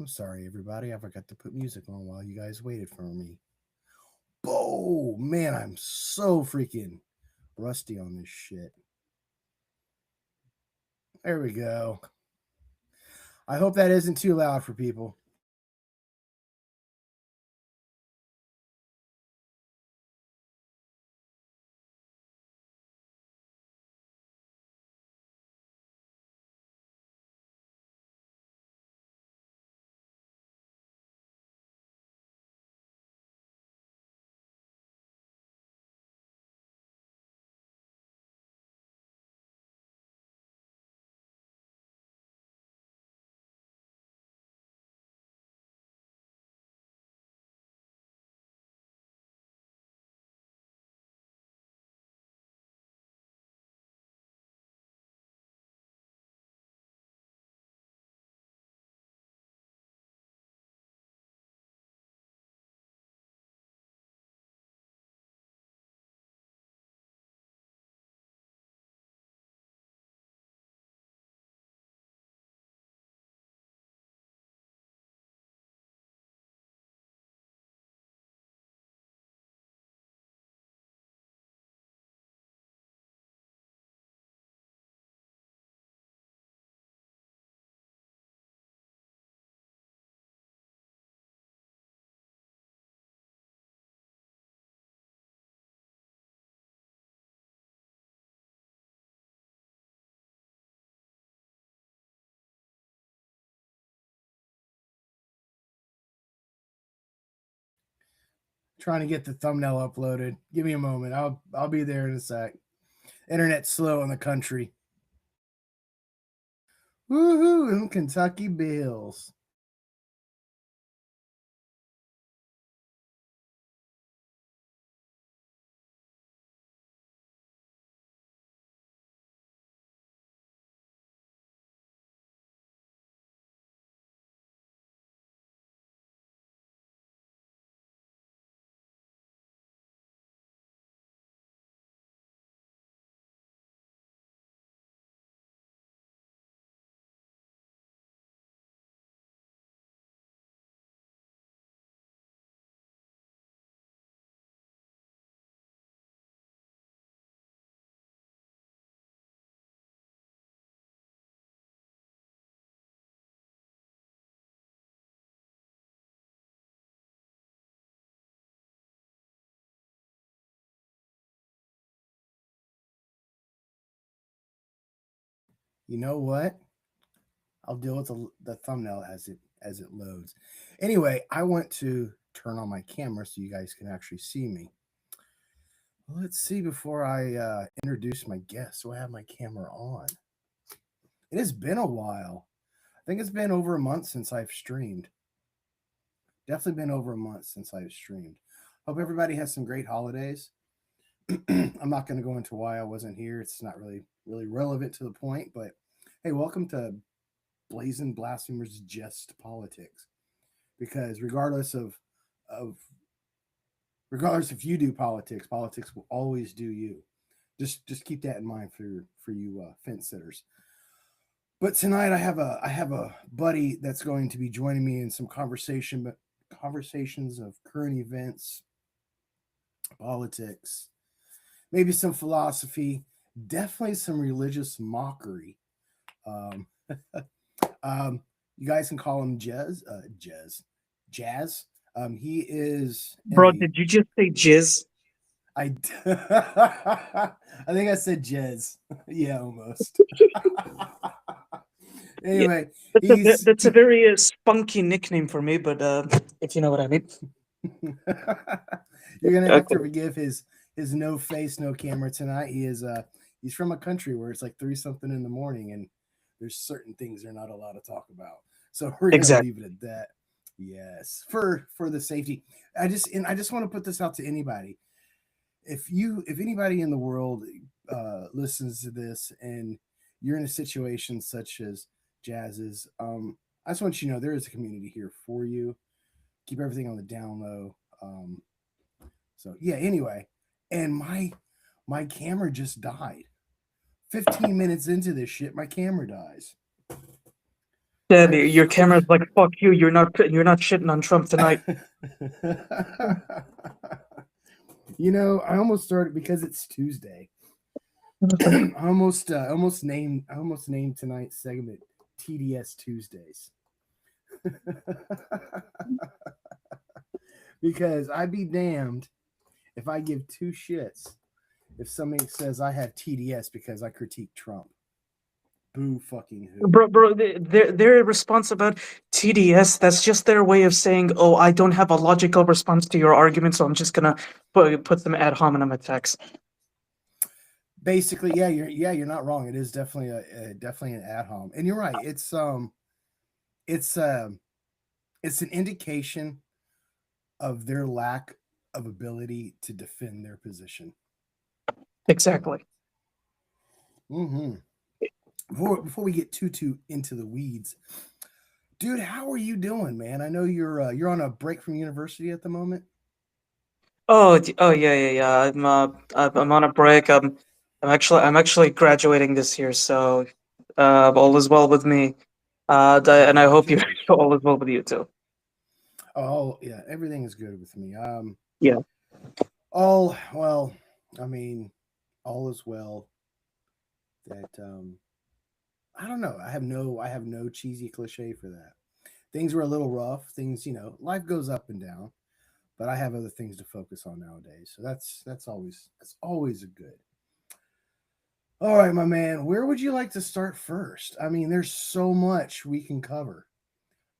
I'm sorry, everybody. I forgot to put music on while you guys waited for me. Oh, man, I'm so freaking rusty on this shit. There we go. I hope that isn't too loud for people. Trying to get the thumbnail uploaded. Give me a moment. I'll be there in a sec. Internet's slow in the country. Woohoo! In Kentucky Bills. You know what? I'll deal with the thumbnail as it loads. Anyway, I want to turn on my camera so you guys can actually see me. Let's see before I introduce my guest. Do I have my camera on? It has been a while. I think it's been over a month since I've streamed. Definitely been over a month since I've streamed. Hope everybody has some great holidays. I'm not going to go into why I wasn't here. It's not really relevant to the point, but hey, welcome to Blazing Blasphemers Jest Politics. Because of regardless if you do politics, politics will always do you. Just keep that in mind for you fence sitters. But tonight I have a buddy that's going to be joining me in some conversations of current events, politics, maybe some philosophy, definitely some religious mockery. Um, you guys can call him Jazz. He is in Bro, a did you just say jizz? I I think I said Jez. Yeah, almost. Yeah, Anyway, he's that's a very spunky nickname for me, but if you know what I mean. you're gonna have to Okay. forgive his no face, no camera tonight. He's from a country where it's like three something in the morning and there's certain things they're not allowed to talk about. So we're gonna Exactly. leave it at that. Yes. For the safety. I just want to put this out to anybody. If anybody in the world listens to this and you're in a situation such as Jazz's, I just want you to know there is a community here for you. Keep everything on the down low. So yeah, anyway, and my camera just died. 15 minutes into this shit, my camera dies. Then I'm your so camera's like, fuck you. You're not shitting on Trump tonight. I almost started because it's Tuesday. I almost named tonight's segment TDS Tuesdays. Because I'd be damned if I give two shits if somebody says I have TDS because I critique Trump. Boo fucking who. Bro, their response about TDS, that's just their way of saying, oh, I don't have a logical response to your argument, so I'm just gonna put some ad hominem attacks. Basically, you're not wrong. It is definitely definitely an ad hom, and you're right. It's an indication of their lack of ability to defend their position. Exactly. Mm-hmm. Before we get too into the weeds, dude, how are you doing, man? I know you're on a break from university at the moment. Oh yeah. I'm on a break. I'm actually graduating this year, so all is well with me. And I hope you Congratulations. all is well with you too. Oh yeah, everything is good with me. Yeah. All well, I mean, all is well. That I don't know. I have no cheesy cliche for that. Things were a little rough. Things, life goes up and down, but I have other things to focus on nowadays. So that's always a good. All right, my man, where would you like to start first? I mean, there's so much we can cover.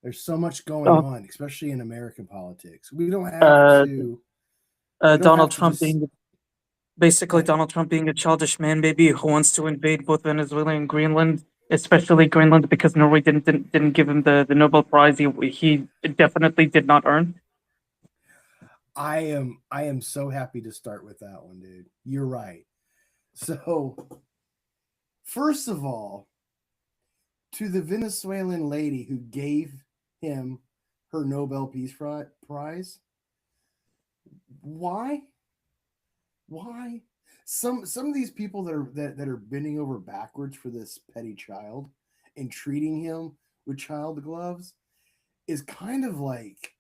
There's so much going Oh, on, especially in American politics. We don't have uh, to we don't Donald have to Trump just being go basically ahead. Donald Trump being a childish man baby who wants to invade both Venezuela and Greenland, especially Greenland because Norway didn't give him the Nobel Prize he definitely did not earn. I am so happy to start with that one, dude. You're right. So, first of all, to the Venezuelan lady who gave him her Nobel Peace Prize, why? Why? Some of these people that are bending over backwards for this petty child and treating him with child gloves is kind of like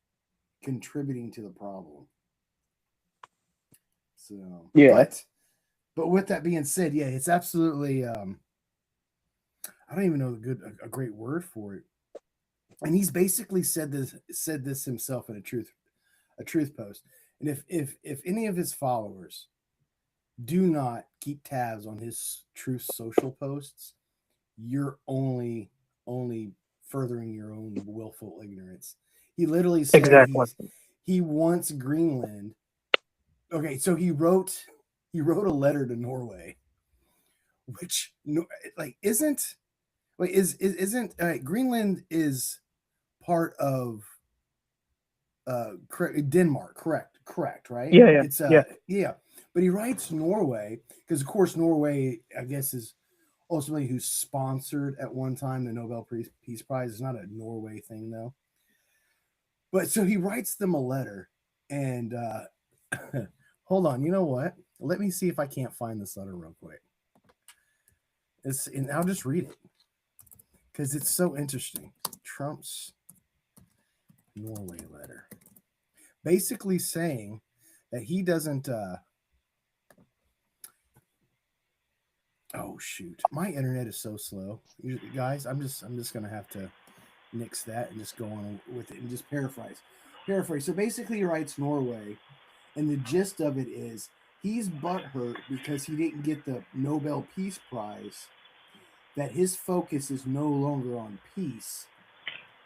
contributing to the problem. So, Yeah. but with that being said, yeah, it's absolutely I don't even know a great word for it. And he's basically said this himself in a truth post. And if any of his followers do not keep tabs on his truth social posts, you're only furthering your own willful ignorance. He literally said Exactly. he wants Greenland. Okay, so he wrote a letter to Norway, which like isn't wait isn't Greenland is part of Denmark, correct, right? Yeah, yeah, It's yeah. yeah, but he writes Norway because of course Norway, I guess, is ultimately who sponsored at one time the Nobel Peace Prize. It's not a Norway thing though. But so he writes them a letter, and hold on, you know what? Let me see if I can't find this letter real quick. And I'll just read it because it's so interesting. Trump's Norway letter, basically saying that he doesn't. Oh shoot, my internet is so slow, you guys. I'm just gonna have to nix that and just go on with it and just paraphrase. So basically, he writes Norway, and the gist of it is he's butthurt because he didn't get the Nobel Peace Prize. That his focus is no longer on peace,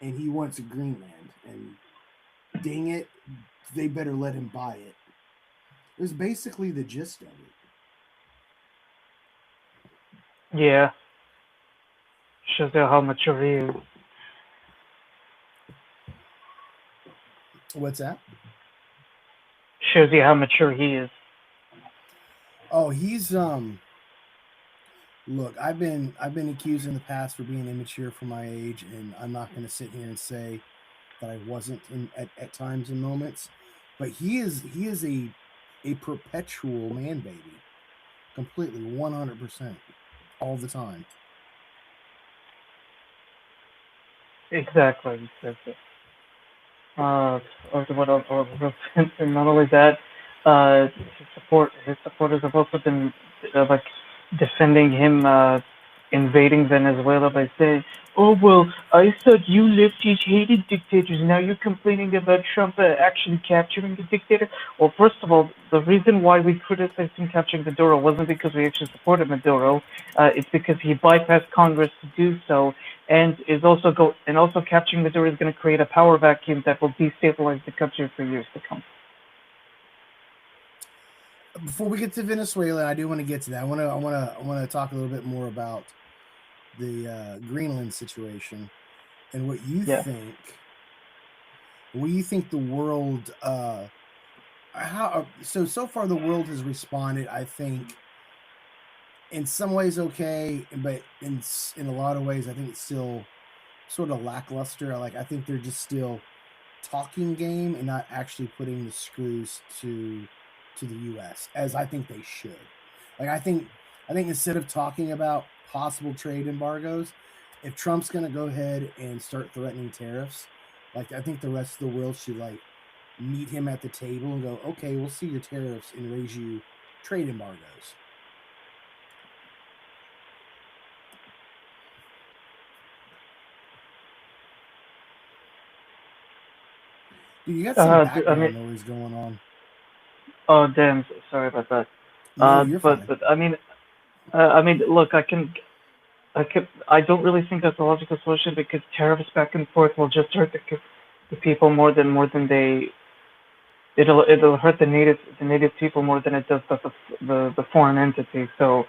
and he wants a Greenland. And dang it, they better let him buy it. It was basically the gist of it. Yeah. Shows you how mature he is. What's that? Shows you how mature he is. Oh, he's Look, I've been accused in the past for being immature for my age, and I'm not going to sit here and say that I wasn't at times and moments. But he is a perpetual man baby, completely 100% all the time. exactly, exactly. Uh, and not only that, his supporters have also been like defending him invading Venezuela by saying, "Oh well, I thought you lefties hated dictators. Now you're complaining about Trump actually capturing the dictator." Well, first of all, the reason why we criticized him capturing Maduro wasn't because we actually supported Maduro. It's because he bypassed Congress to do so, and also capturing Maduro is going to create a power vacuum that will destabilize the country for years to come. Before we get to Venezuela, I do want to get to that. I want to talk a little bit more about the Greenland situation and what you Yeah. think. What you think the world? How so far the world has responded. I think in some ways okay, but in a lot of ways I think it's still sort of lackluster. Like I think they're just still talking game and not actually putting the screws to the US as I think they should. Like I think instead of talking about possible trade embargoes, if Trump's going to go ahead and start threatening tariffs, like I think the rest of the world should like meet him at the table and go, "Okay, we'll see your tariffs and raise you trade embargoes." Dude, you got some I mean, background noise going on. oh damn, sorry about that. No, you're But fine. look, I don't really think that's a logical solution because tariffs back and forth will just hurt the people more than they. It'll hurt the native people more than it does the foreign entity. So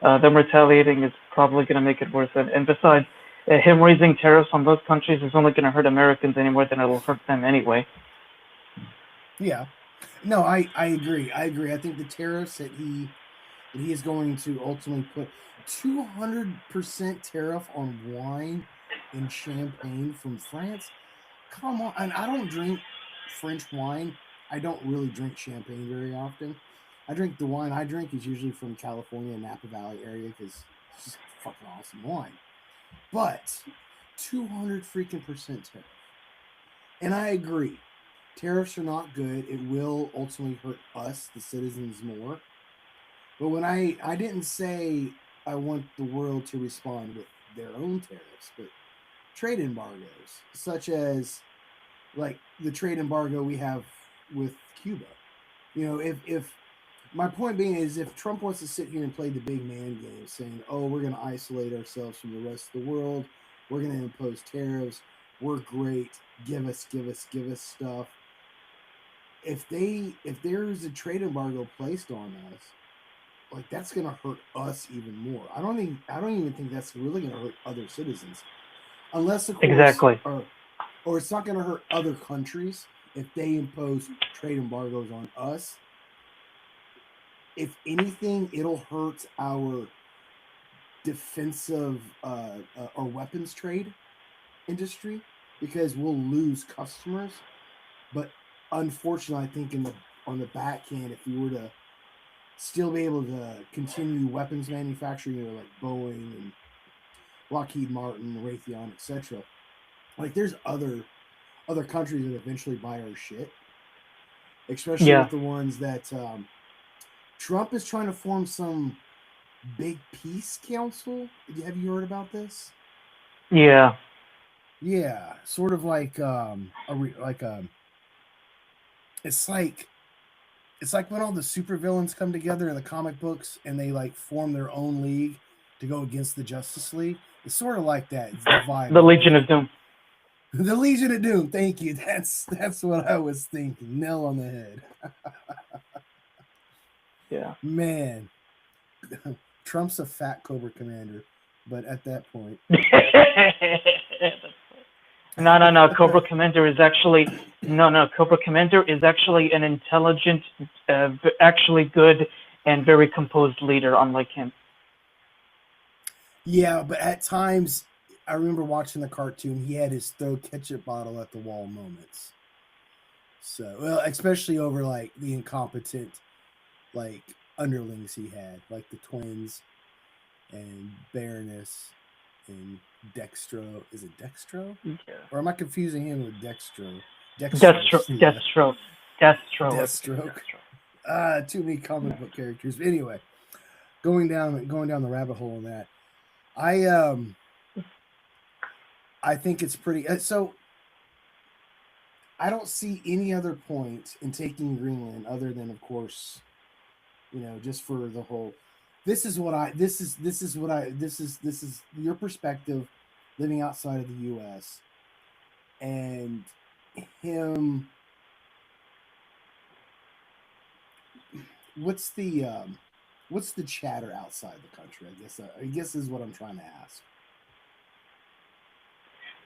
them retaliating is probably going to make it worse. And besides, him raising tariffs on those countries is only going to hurt Americans any more than it'll hurt them anyway. Yeah. No, I agree. I agree. I think the tariffs that he is going to ultimately put 200% tariff on wine and champagne from France. Come on. And I don't drink French wine. I don't really drink champagne very often. I drink the wine I drink is usually from California, Napa Valley area because it's just fucking awesome wine. But 200 freaking percent tariff. And I agree. Tariffs are not good. It will ultimately hurt us, the citizens, more. But when I didn't say I want the world to respond with their own tariffs, but trade embargoes, such as like the trade embargo we have with Cuba. You know, if my point being is if Trump wants to sit here and play the big man game, saying, "Oh, we're going to isolate ourselves from the rest of the world. We're going to impose tariffs. We're great. Give us stuff." If there's a trade embargo placed on us, like that's going to hurt us even more. I don't even think that's really going to hurt other citizens, unless of course, Exactly. or it's not going to hurt other countries if they impose trade embargoes on us. If anything, it'll hurt our defensive or weapons trade industry because we'll lose customers. But unfortunately, I think in the on the backhand, if we were to still be able to continue weapons manufacturing, like Boeing and Lockheed Martin, Raytheon, etc. Like there's other countries that eventually buy our shit, especially Yeah. with the ones that Trump is trying to form some big peace council. Have you heard about this? Yeah. Yeah, sort of like like it's like it's like when all the supervillains come together in the comic books and they like form their own league to go against the Justice League. It's sort of like that. It's the vibe The I'm Legion of getting. Doom. The Legion of Doom. Thank you. That's what I was thinking. Nail on the head. Yeah. Man, Trump's a fat Cobra Commander, but at that point, No. Cobra Commander is actually no. Cobra Commander is actually an intelligent, actually good and very composed leader, unlike him. yeah, but at times I remember watching the cartoon. He had his throw ketchup bottle at the wall moments. So, well, especially over like the incompetent like underlings he had, like the twins and Baroness and Dextro. Is it Dextro? Yeah. Or am I confusing him with Dextro? Deathstroke. Yeah. Deathstroke. Deathstroke. Deathstroke. Too many comic book characters. But anyway, going down the rabbit hole in that. I think it's pretty. So I don't see any other point in taking Greenland other than, of course, just for the whole. This is your perspective, living outside of the U.S. and him. What's the chatter outside the country? I guess is what I'm trying to ask.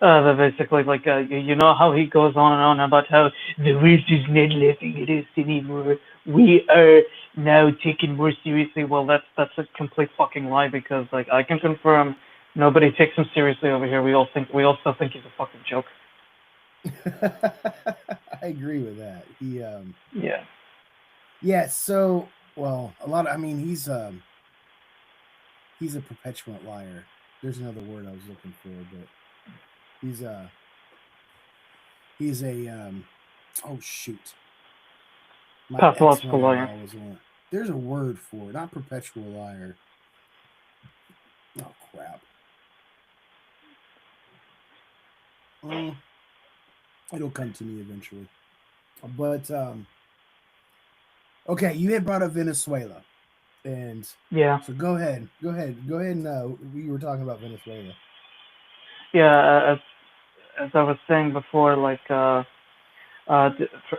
But basically, like, you know how he goes on and on about how the West is not laughing at us anymore. We are now taken more seriously. Well, that's a complete fucking lie, because, like, I can confirm nobody takes him seriously over here. We all still think he's a fucking joke. I agree with that. Yeah. Yeah. So, well, he's a perpetual liar. There's another word I was looking for, but. He's a oh shoot. Pathological liar. There's a word for it, not perpetual liar. Oh crap. It'll come to me eventually. But okay, you had brought up Venezuela. And yeah. So go ahead. And we were talking about Venezuela. Yeah, as I was saying before, like, the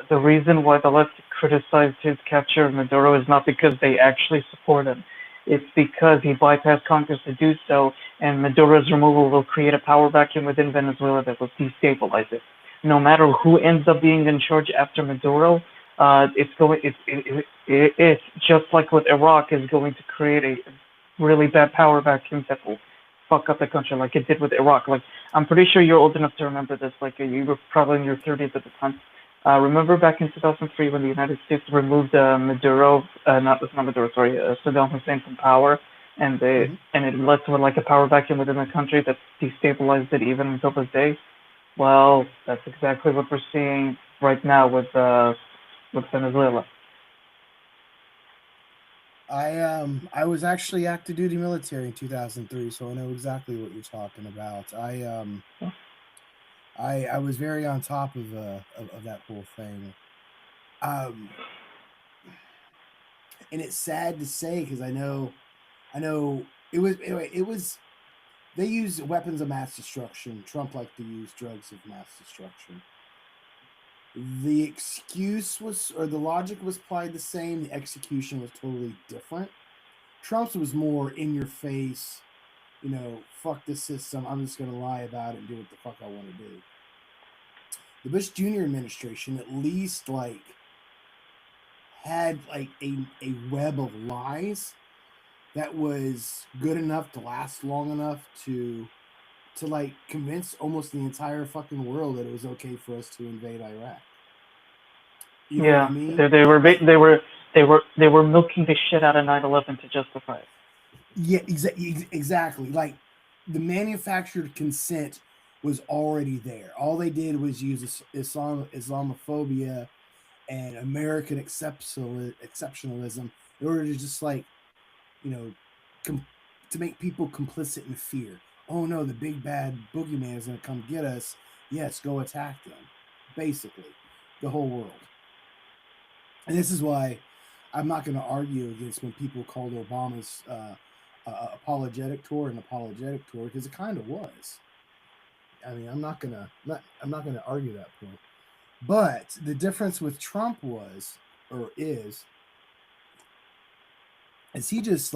reason why the left criticized his capture of Maduro is not because they actually support him. It's because he bypassed Congress to do so, and Maduro's removal will create a power vacuum within Venezuela that will destabilize it. No matter who ends up being in charge after Maduro, it's just like with Iraq, is going to create a really bad power vacuum that will fuck up the country like it did with Iraq. Like, I'm pretty sure you're old enough to remember this. Like, you were probably in your 30s at the time. Remember back in 2003 when the United States removed Saddam Hussein from power, and it led to like a power vacuum within the country that destabilized it even until this day. Well, that's exactly what we're seeing right now with Venezuela. I was actually active duty military in 2003, so I know exactly what you're talking about. I was very on top of that whole thing. And it's sad to say, because I know it was they used weapons of mass destruction. Trump liked to use drugs of mass destruction. The excuse was, or the logic was applied the same. The execution was totally different. Trump's was more in your face, fuck this system. I'm just going to lie about it and do what the fuck I want to do. The Bush Jr. administration at least had a web of lies that was good enough to last long enough to convince almost the entire fucking world that it was okay for us to invade Iraq. You know what I mean? They were milking the shit out of 9/11 to justify it. Yeah, exactly. Like, the manufactured consent was already there. All they did was use Islamophobia and American exceptionalism in order to just to make people complicit in fear. Oh no, the big bad boogeyman is going to come get us. Yes, go attack them. Basically, the whole world. And this is why I'm not going to argue against when people called Obama's apologetic tour an apologetic tour, because it kind of was. I mean, I'm not gonna argue that point. But the difference with Trump is he just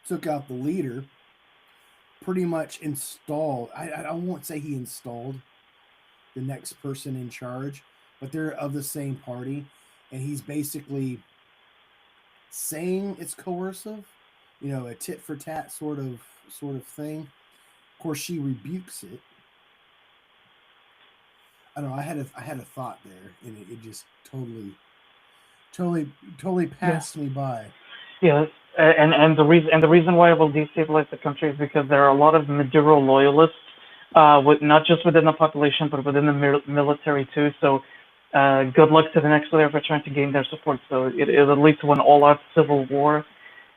took out the leader, pretty much installed. I won't say he installed the next person in charge, but they're of the same party, and he's basically saying it's coercive, a tit for tat sort of thing. Of course, she rebukes it. I don't know. I had a thought there, and it just totally passed me by. Yeah, and the reason why it will destabilize the country is because there are a lot of Maduro loyalists with not just within the population, but within the military too. So, good luck to the next layer for trying to gain their support. So it'll lead to an all-out civil war,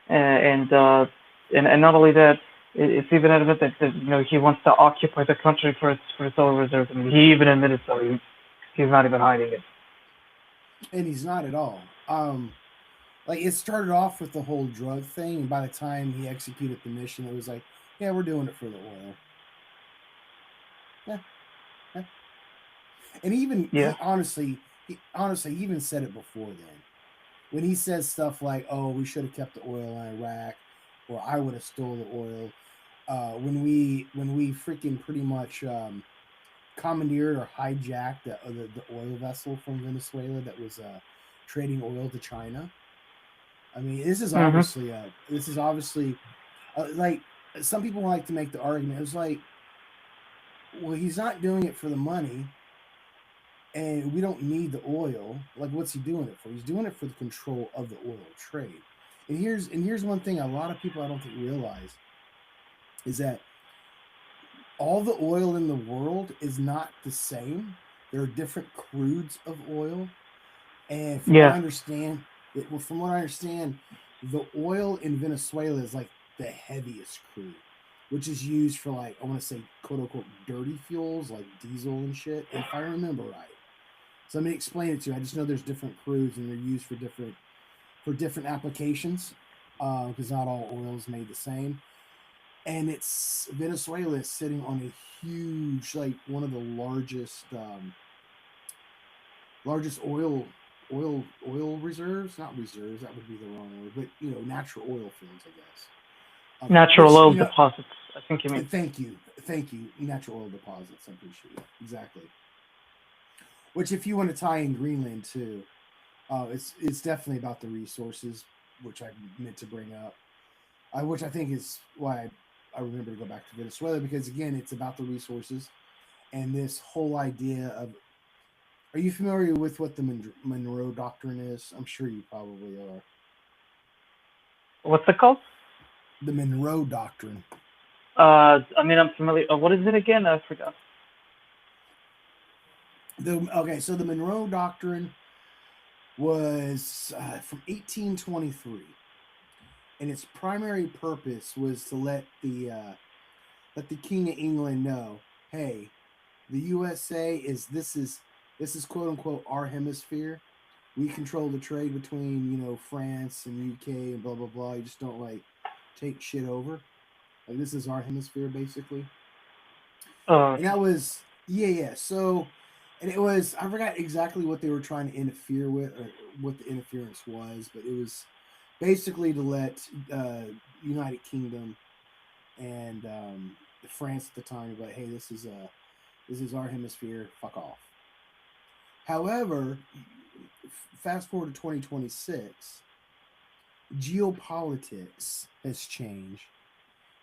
and not only that, it's even evident that he wants to occupy the country for its oil reserves. I mean, he even admitted so. He's not even hiding it. And he's not at all. Like it started off with the whole drug thing, and by the time he executed the mission, it was like, yeah, we're doing it for the oil. Yeah, yeah. And even Yeah. he honestly even said it before then. When he says stuff like, "Oh, we should have kept the oil in Iraq," or "I would have stole the oil," when we freaking pretty much commandeered or hijacked the oil vessel from Venezuela that was trading oil to China. I mean, Mhm. this is obviously like some people like to make the argument. It was like, well, he's not doing it for the money, and we don't need the oil. Like, what's he doing it for? He's doing it for the control of the oil trade. And here's one thing a lot of people I don't think realize is that all the oil in the world is not the same. There are different crudes of oil, and from what I Yeah. understand, the oil in Venezuela is like the heaviest crude, which is used for like I want to say quote unquote dirty fuels like diesel and shit. If I remember right. So let me explain it to you. I just know there's different crudes and they're used for different applications because not all oil is made the same. And it's Venezuela is sitting on a huge, like one of the largest oil reserves. Not reserves, that would be the wrong word, but natural oil fields, I guess. Natural Which oil deposits. I think you mean. thank you, natural oil deposits. I appreciate it exactly. Which, if you want to tie in Greenland too, it's definitely about the resources, which I meant to bring up. Which I think is why I remember to go back to Venezuela because again, it's about the resources and this whole idea of. Are you familiar with what the Monroe Doctrine is? I'm sure you probably are. What's it called? The Monroe Doctrine. I mean, I'm familiar. What is it again? I forgot. So the Monroe Doctrine was from 1823, and its primary purpose was to let the King of England know, hey, the USA is quote unquote our hemisphere. We control the trade between France and UK and blah blah blah. You just don't like take shit over. Like this is our hemisphere basically. Oh, And okay. that was yeah. So and it was I forgot exactly what they were trying to interfere with or what the interference was, but it was basically to let United Kingdom and France at the time be like, hey, this is our hemisphere. Fuck off. However, fast forward to 2026, geopolitics has changed.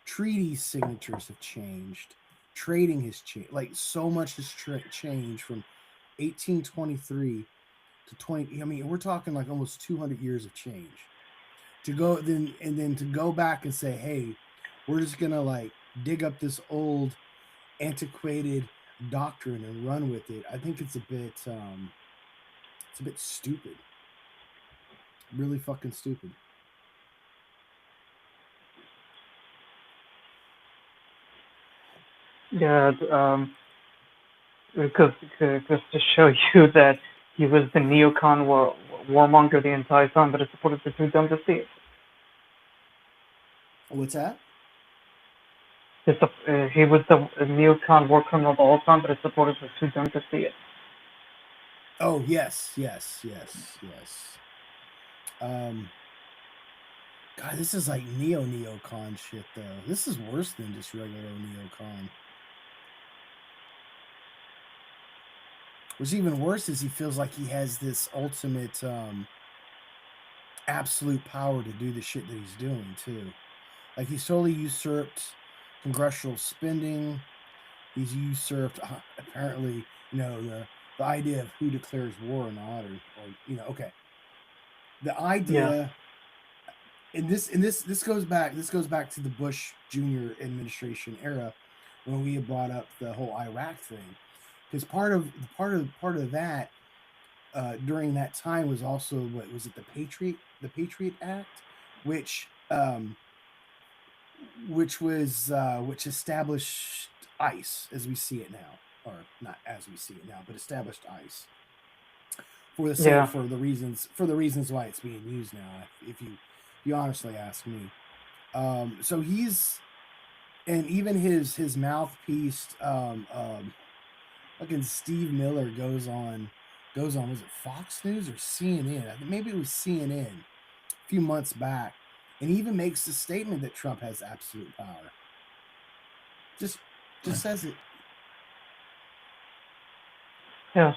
Treaty signatures have changed. Trading has changed. Like so much has changed from 1823 to 20. I mean, we're talking like almost 200 years of change. To go back and say, hey, we're just gonna like dig up this old antiquated doctrine and run with it. I think it's a bit stupid. Really fucking stupid. Yeah. Because to show you that he was the neocon warmonger the entire time, but his supporters were too dumb to see it. What's that? He was the neocon war criminal the whole time, but his supporters were too dumb to see it. Oh yes, yes, yes, yes. Um, God, this is like neocon shit though. This is worse than just regular neocon. What's even worse is he feels like he has this ultimate absolute power to do the shit that he's doing too. Like he's totally usurped congressional spending. He's usurped apparently, the idea of who declares war or not, or okay, the Yeah. idea. And this goes back to the Bush Jr. administration era when we had brought up the whole Iraq thing, because part of that during that time was also what was it the Patriot Act, which which established ICE as we see it now, or not as we see it now, but established ICE for the same Yeah. for the reasons why it's being used now. If you honestly ask me, so he's and even his mouthpiece, fucking Steve Miller goes on was it Fox News or CNN? I think maybe it was CNN a few months back, and he even makes the statement that Trump has absolute power. Just says it. Yeah.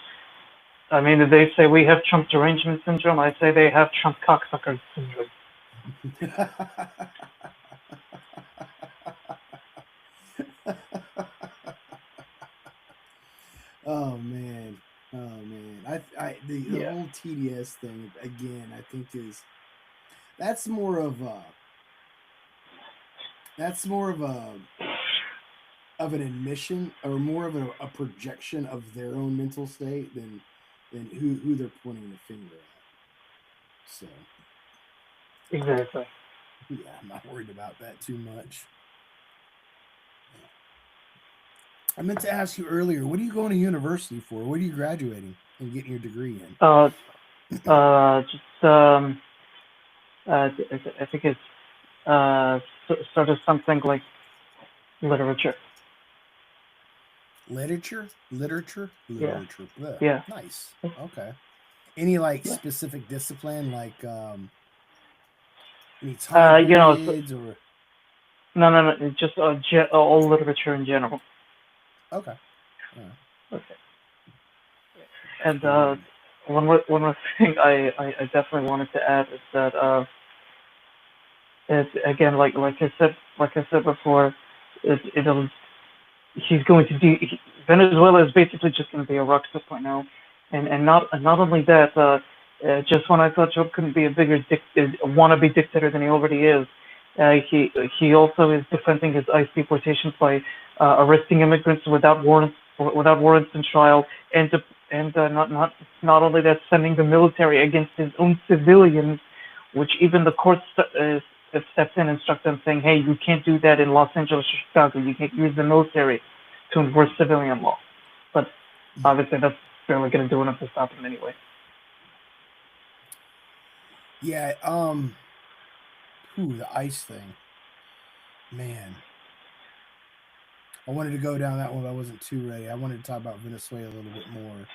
I mean, if they say we have Trump derangement syndrome, I say they have Trump cocksucker syndrome. Oh man, oh man. The Yeah. whole TDS thing again. I think is that's more of a that's more of an admission or more of a projection of their own mental state than who they're pointing the finger at. So Exactly. yeah, I'm not worried about that too much. I meant to ask you earlier, what are you going to university for? What are you graduating and getting your degree in? Uh, just I think it's sort of something like literature. Yeah. Literature. Bleh. Yeah. Nice. Okay. Any like Yeah. specific discipline, like any time You know, periods or no, it's just all literature in general. okay. All right. Okay. And Cool. one more thing I definitely wanted to add is that it again like I said before, it'll he's going to do Venezuela is basically just going to be Iraq 2.0, and not only that, just when I thought Trump couldn't be a bigger wannabe dictator than he already is, he also is defending his ICE deportations by arresting immigrants without warrants and trial, and to, and not only that, sending the military against his own civilians, which even the courts stepped in and struck them, saying, "Hey, you can't do that in Los Angeles or Chicago. You can't use the military to enforce civilian law." But obviously, that's barely going to do enough to stop him anyway. Yeah, the ice thing. Man. I wanted to go down that one, but I wasn't too ready. I wanted to talk about Venezuela a little bit more.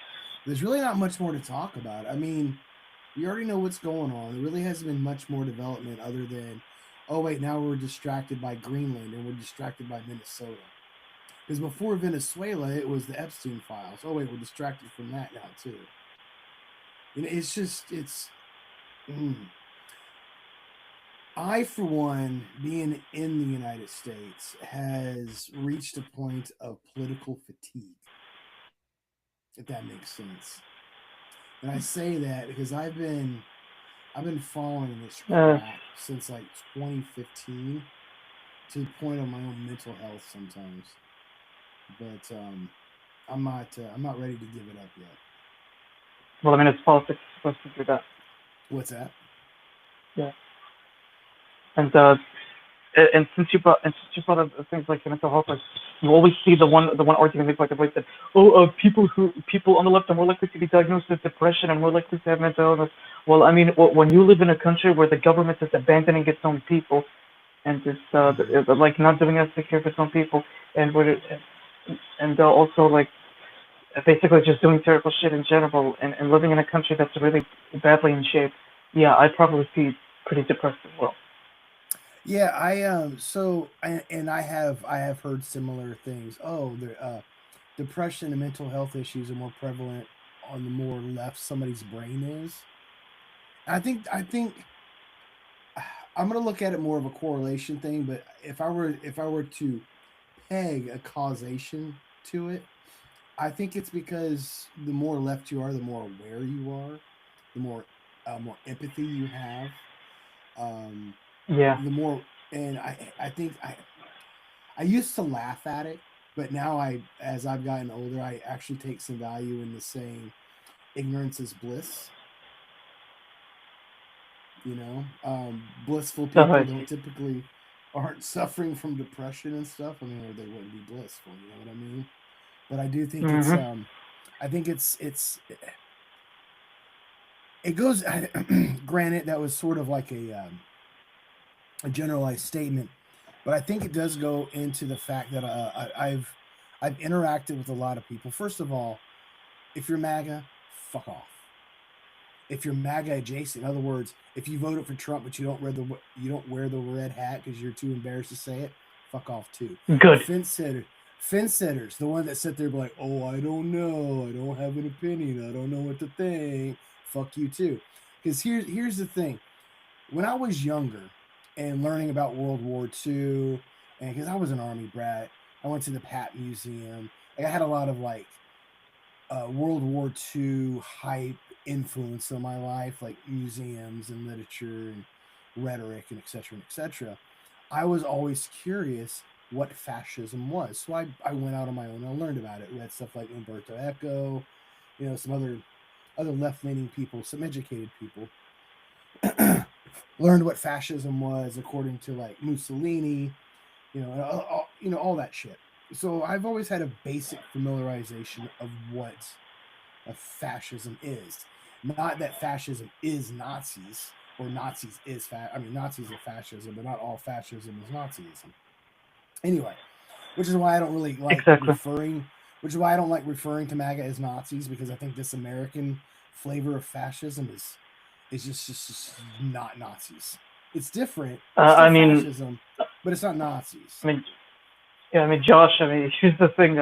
There's really not much more to talk about. I mean, we already know what's going on. There really hasn't been much more development other than, oh wait, now we're distracted by Greenland and we're distracted by Minnesota. Because before Venezuela, it was the Epstein files. Oh wait, we're distracted from that now too. And it's just mm. I, for one, being in the United States, has reached a point of political fatigue, if that makes sense. And I say that because I've been following this Uh, crap since like 2015 to the point of my own mental health sometimes. But I'm not ready to give it up yet. well, I mean, it's politics. It's supposed to do that. What's that? Yeah. And since you brought up things like mental health, like you always see the one argument made by the right that people on the left are more likely to be diagnosed with depression and more likely to have mental illness. Well, I mean, when you live in a country where the government is abandoning its own people and Mm-hmm. like not doing enough to take care of its own people, and also like basically just doing terrible shit in general, and living in a country that's really badly in shape, yeah, I'd probably be pretty depressed as well. Yeah, and I have heard similar things. Oh, depression and mental health issues are more prevalent on the more left somebody's brain is. I think I'm gonna look at it more of a correlation thing. But if I were to peg a causation to it, I think it's because the more left you are, the more aware you are, the more empathy you have, um, Yeah. the more. And I think I used to laugh at it But now as I've gotten older, I actually take some value in the saying, ignorance is bliss. Blissful So people don't typically aren't suffering from depression and stuff. I mean, or they wouldn't be blissful. You know what I mean? But I do think it's mm-hmm. I think it goes. Granted, that was sort of like a generalized statement, but I think it does go into the fact that I've interacted with a lot of people. First of all, if you're MAGA, fuck off. If you're MAGA adjacent, in other words, if you voted for Trump but you don't wear the red hat because you're too embarrassed to say it, fuck off too. Good. Fence sitters, the one that sit there like, oh, I don't know, I don't have an opinion, I don't know what to think. Fuck you too. Because here's the thing. When I was younger and learning about World War II, and because I was an Army brat, I went to the Pat Museum. Like I had a lot of like World War II hype influence on my life, like museums and literature and rhetoric and et cetera, and et cetera. I was always curious what fascism was. So I went out on my own and I learned about it. Read stuff like Umberto Eco, some other left-leaning people, some educated people. Learned what fascism was according to like Mussolini, all that shit. So I've always had a basic familiarization of what a fascism is. Not that fascism is Nazis or Nazis is Nazis are fascism, but not all fascism is Nazism. Anyway, which is why I don't really like which is why I don't like referring to MAGA as Nazis, because I think this American flavor of fascism is just not Nazis. It's different. It's still fascism, but it's not Nazis. Josh. Here's the thing.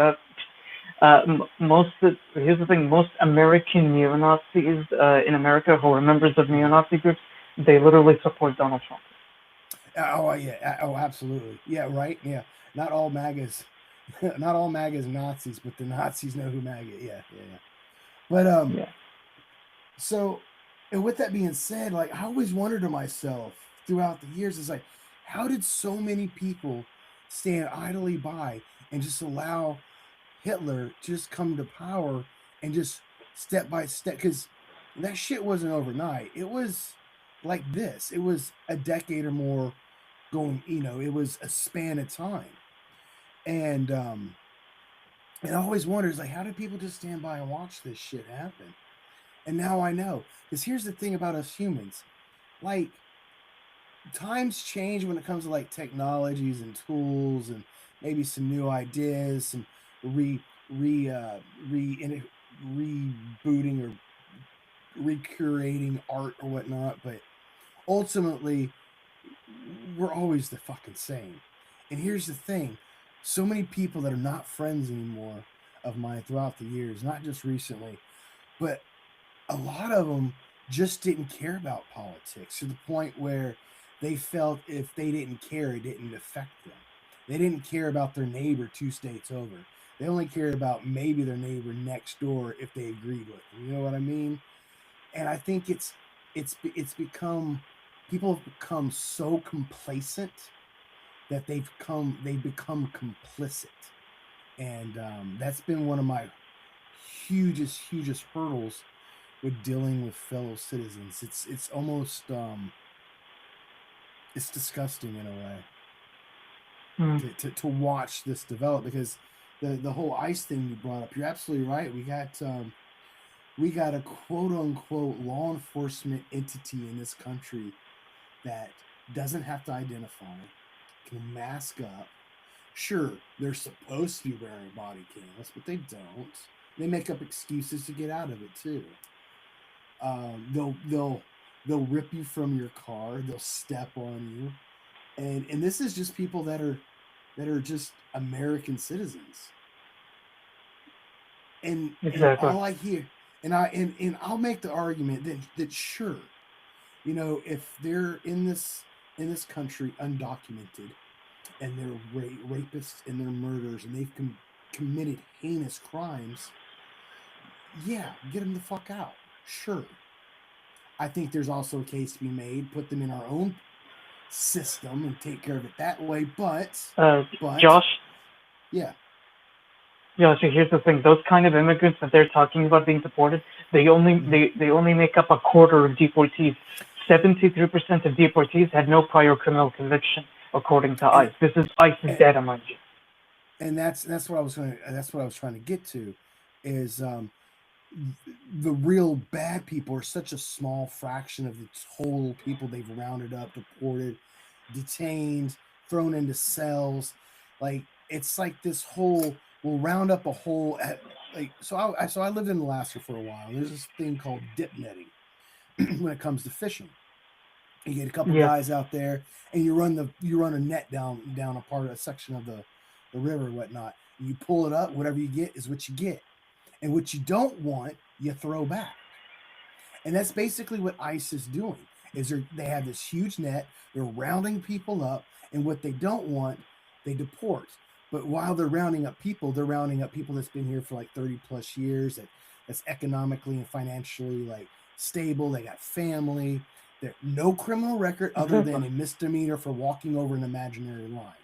Here's the thing. Most American neo-Nazis in America who are members of neo-Nazi groups, they literally support Donald Trump. Oh yeah. Oh, absolutely. Yeah. Right. Yeah. Not all MAGAs Nazis, but the Nazis know who MAGA. Yeah. But yeah. So, and with that being said, like I always wondered to myself throughout the years, is like, how did so many people stand idly by and just allow Hitler just come to power and just step by step? Because that shit wasn't overnight. It was like this. It was a decade or more going. It was a span of time, and I always wonders like, how did people just stand by and watch this shit happen? And now I know. Because here's the thing about us humans, like times change when it comes to like technologies and tools and maybe some new ideas, some rebooting or recurating art or whatnot, but ultimately we're always the fucking same. And here's the thing, so many people that are not friends anymore of mine throughout the years, not just recently, but a lot of them just didn't care about politics to the point where they felt if they didn't care, it didn't affect them. They didn't care about their neighbor 2 states over. They only cared about maybe their neighbor next door if they agreed with them. You know what I mean? And I think it's become, people have become so complacent that they've become complicit, and that's been one of my hugest hurdles with dealing with fellow citizens. It's almost it's disgusting in a way to watch this develop, because the whole ICE thing you brought up, you're absolutely right. We got a quote unquote law enforcement entity in this country that doesn't have to identify, can mask up. Sure, they're supposed to be wearing body cams, but they don't. They make up excuses to get out of it too. They'll rip you from your car. They'll step on you, and this is just people that are just American citizens. And, exactly. And all I hear, and I'll make the argument that sure, if they're in this country undocumented, and they're rapists and they're murderers and they've committed heinous crimes, yeah, get them the fuck out. Sure. I think there's also a case to be made, put them in our own system and take care of it that way. But Josh, yeah, Yeah, so here's the thing: those kind of immigrants that they're talking about being deported, Mhm. they only make up a quarter of deportees. 73% of deportees had no prior criminal conviction, according to and, ICE. This is ICE's and data, mind you. and that's what I was going. That's what I was trying to get to, is the real bad people are such a small fraction of the total people they've rounded up, deported, detained, thrown into cells. Like it's like this whole we'll round up a whole like so I lived in Alaska for a while. There's this thing called dip netting when it comes to fishing. You get a couple Yeah, guys out there and you run a net down a part of a section of the river or whatnot. And you pull it up, whatever you get is what you get. And what you don't want, you throw back. And that's basically what ICE is doing. They have this huge net, they're rounding people up, and what they don't want, they deport. But while they're rounding up people, they're rounding up people that's been here for like 30 plus years, that's economically and financially like stable, they got family, they're no criminal record other than exactly, a misdemeanor for walking over an imaginary line.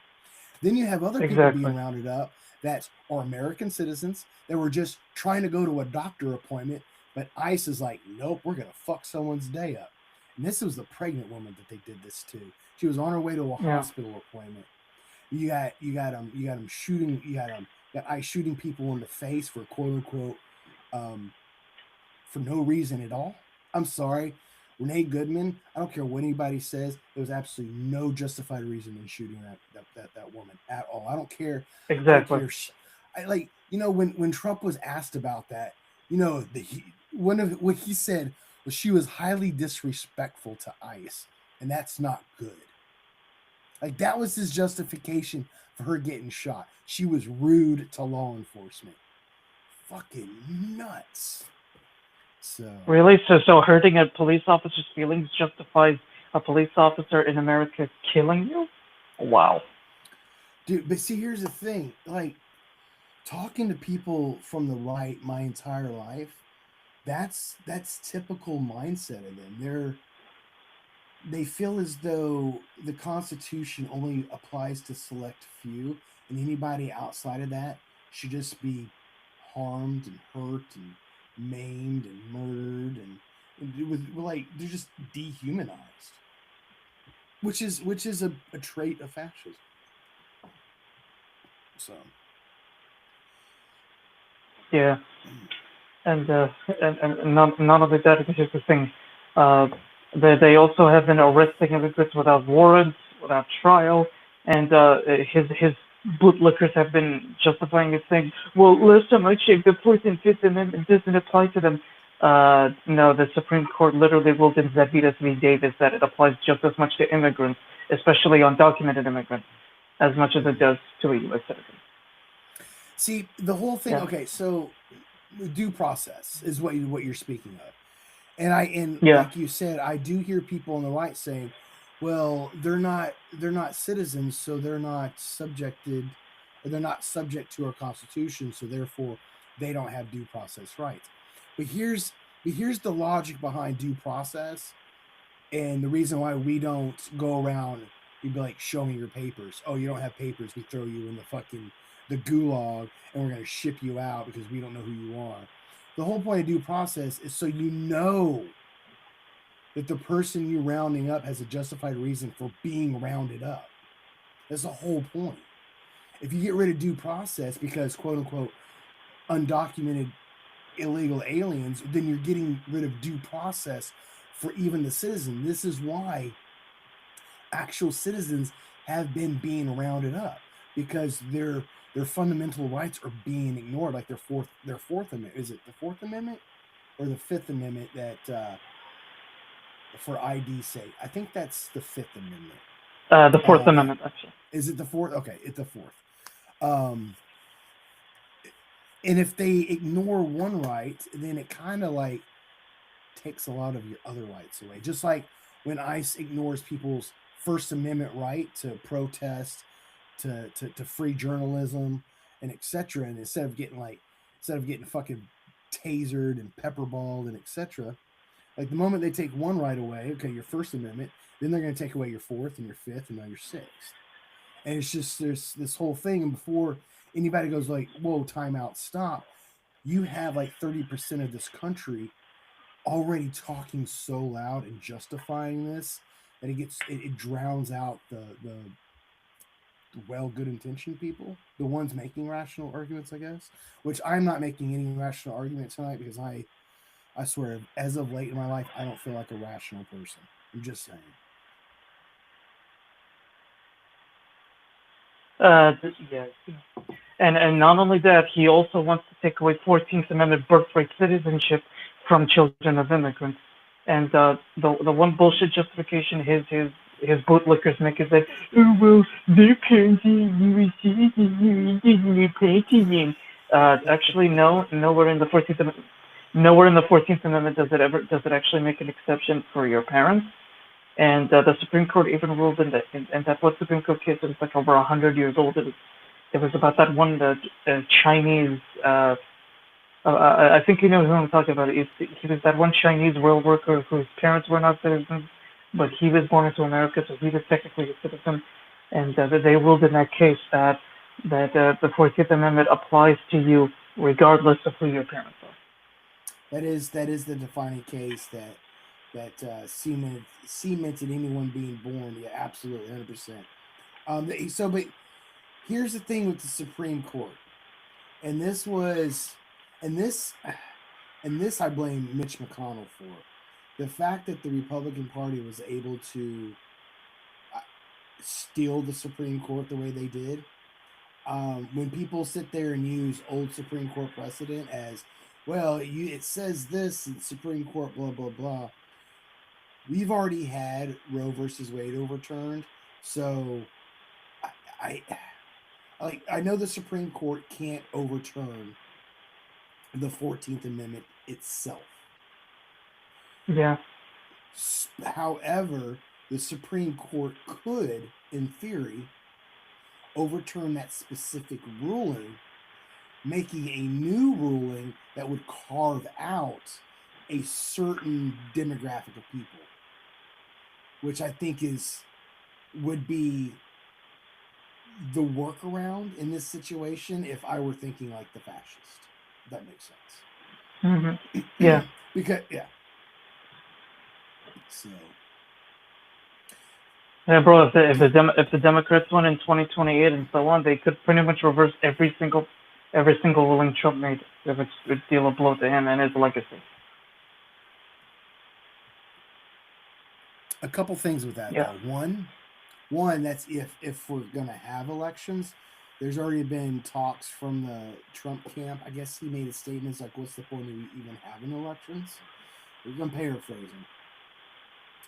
Then you have other people being exactly. rounded up that are American citizens that were just trying to go to a doctor appointment, but ICE is like, nope, we're gonna fuck someone's day up. And this was the pregnant woman that they did this to. She was on her way to a Yeah, hospital appointment. You got them shooting got ICE shooting people in the face for quote unquote um, for no reason at all. I'm sorry. Renee Goodman, I don't care what anybody says, there was absolutely no justified reason in shooting that woman at all. I don't care. I don't exactly. care. I like, when Trump was asked about that, one of what he said was she was highly disrespectful to ICE, and that's not good. Like that was his justification for her getting shot. She was rude to law enforcement. Fucking nuts. So Really? So hurting a police officer's feelings justifies a police officer in America killing you? Wow. dude, but see, here's the thing. Like talking to people from the right my entire life, that's typical mindset of them. They feel as though the Constitution only applies to select few, and anybody outside of that should just be harmed and hurt and maimed and murdered and like they're just dehumanized, which is a trait of fascism. So Yeah. and none of the dedicated to thing. Uh, they also have been arresting immigrants without warrants, without trial, and his bootlickers have been justifying it, saying, "Well, last time I checked, the Fourth and Fifth Amendment doesn't apply to them." No, the Supreme Court literally ruled in Zavidas v. Davis that it applies just as much to immigrants, especially undocumented immigrants, as much as it mhm. does to a U.S. citizen. See the whole thing. Yeah, Okay, so due process is what you're speaking of, and yeah, like you said, I do hear people on the right saying, "Well, they're not citizens, so they're not subject to our Constitution, so therefore they don't have due process rights." But here's the logic behind due process, and the reason why we don't go around. You'd be like, "Show me your papers." Oh, you don't have papers. We throw you in the gulag, and we're going to ship you out because we don't know who you are. The whole point of due process is so you know that the person you're rounding up has a justified reason for being rounded up. That's the whole point. If you get rid of due process because quote unquote undocumented illegal aliens, then you're getting rid of due process for even the citizen. This is why actual citizens have been being rounded up because their fundamental rights are being ignored, like their fourth amendment. Is it the Fourth Amendment or the Fifth Amendment that for ID sake? I think that's the Fifth Amendment. the Fourth Amendment, actually. Is it the fourth? Okay, it's the fourth. Um, and if they ignore one right, then it kind of like takes a lot of your other rights away. Just like when ICE ignores people's First Amendment right to protest, to free journalism, and etc. And instead of getting fucking tasered and pepperballed and etc. Like the moment they take one right away, okay, your First Amendment, then they're going to take away your fourth and your fifth and now your sixth. And it's just there's this whole thing. And before anybody goes like, whoa, time out, stop. You have like 30% of this country already talking so loud and justifying this that it drowns out the good intentioned people, the ones making rational arguments, I guess. Which I'm not making any rational argument tonight because I swear, as of late in my life, I don't feel like a rational person. I'm just saying. Yeah, and not only that, he also wants to take away 14th Amendment birthright citizenship from children of immigrants. And the one bullshit justification his bootlickers make is that, oh well, their parents were citizens, they're planting them. Actually, no, nowhere in the 14th Amendment does it actually make an exception for your parents. And the Supreme Court even ruled in that one Supreme Court case that was like over 100 years old. It was about that one Chinese. I think you know who I'm talking about. He was that one Chinese world worker whose parents were not citizens, but he was born into America, so he was technically a citizen. And they ruled in that case that the 14th Amendment applies to you regardless of who your parents are. That is the defining case that cemented anyone being born. Yeah, absolutely, 100%. So, but here's the thing with the Supreme Court, and this I blame Mitch McConnell for the fact that the Republican Party was able to steal the Supreme Court the way they did. When people sit there and use old Supreme Court precedent as, well, it says this in Supreme Court, blah blah blah. We've already had Roe versus Wade overturned, so I know the Supreme Court can't overturn the 14th Amendment itself. Yeah. However, the Supreme Court could, in theory, overturn that specific ruling, making a new ruling that would carve out a certain demographic of people, which I think would be the workaround in this situation if I were thinking like the fascist. If that makes sense. Mm-hmm. Yeah. Because so. Yeah, bro. If the Democrats won in 2028 and so on, they could pretty much reverse every single ruling Trump made if it's a deal a blow to him and his legacy. A couple things with that, though. One, that's if we're gonna have elections. There's already been talks from the Trump camp. I guess he made a statement like, "What's the point of even having elections?" I'm paraphrasing.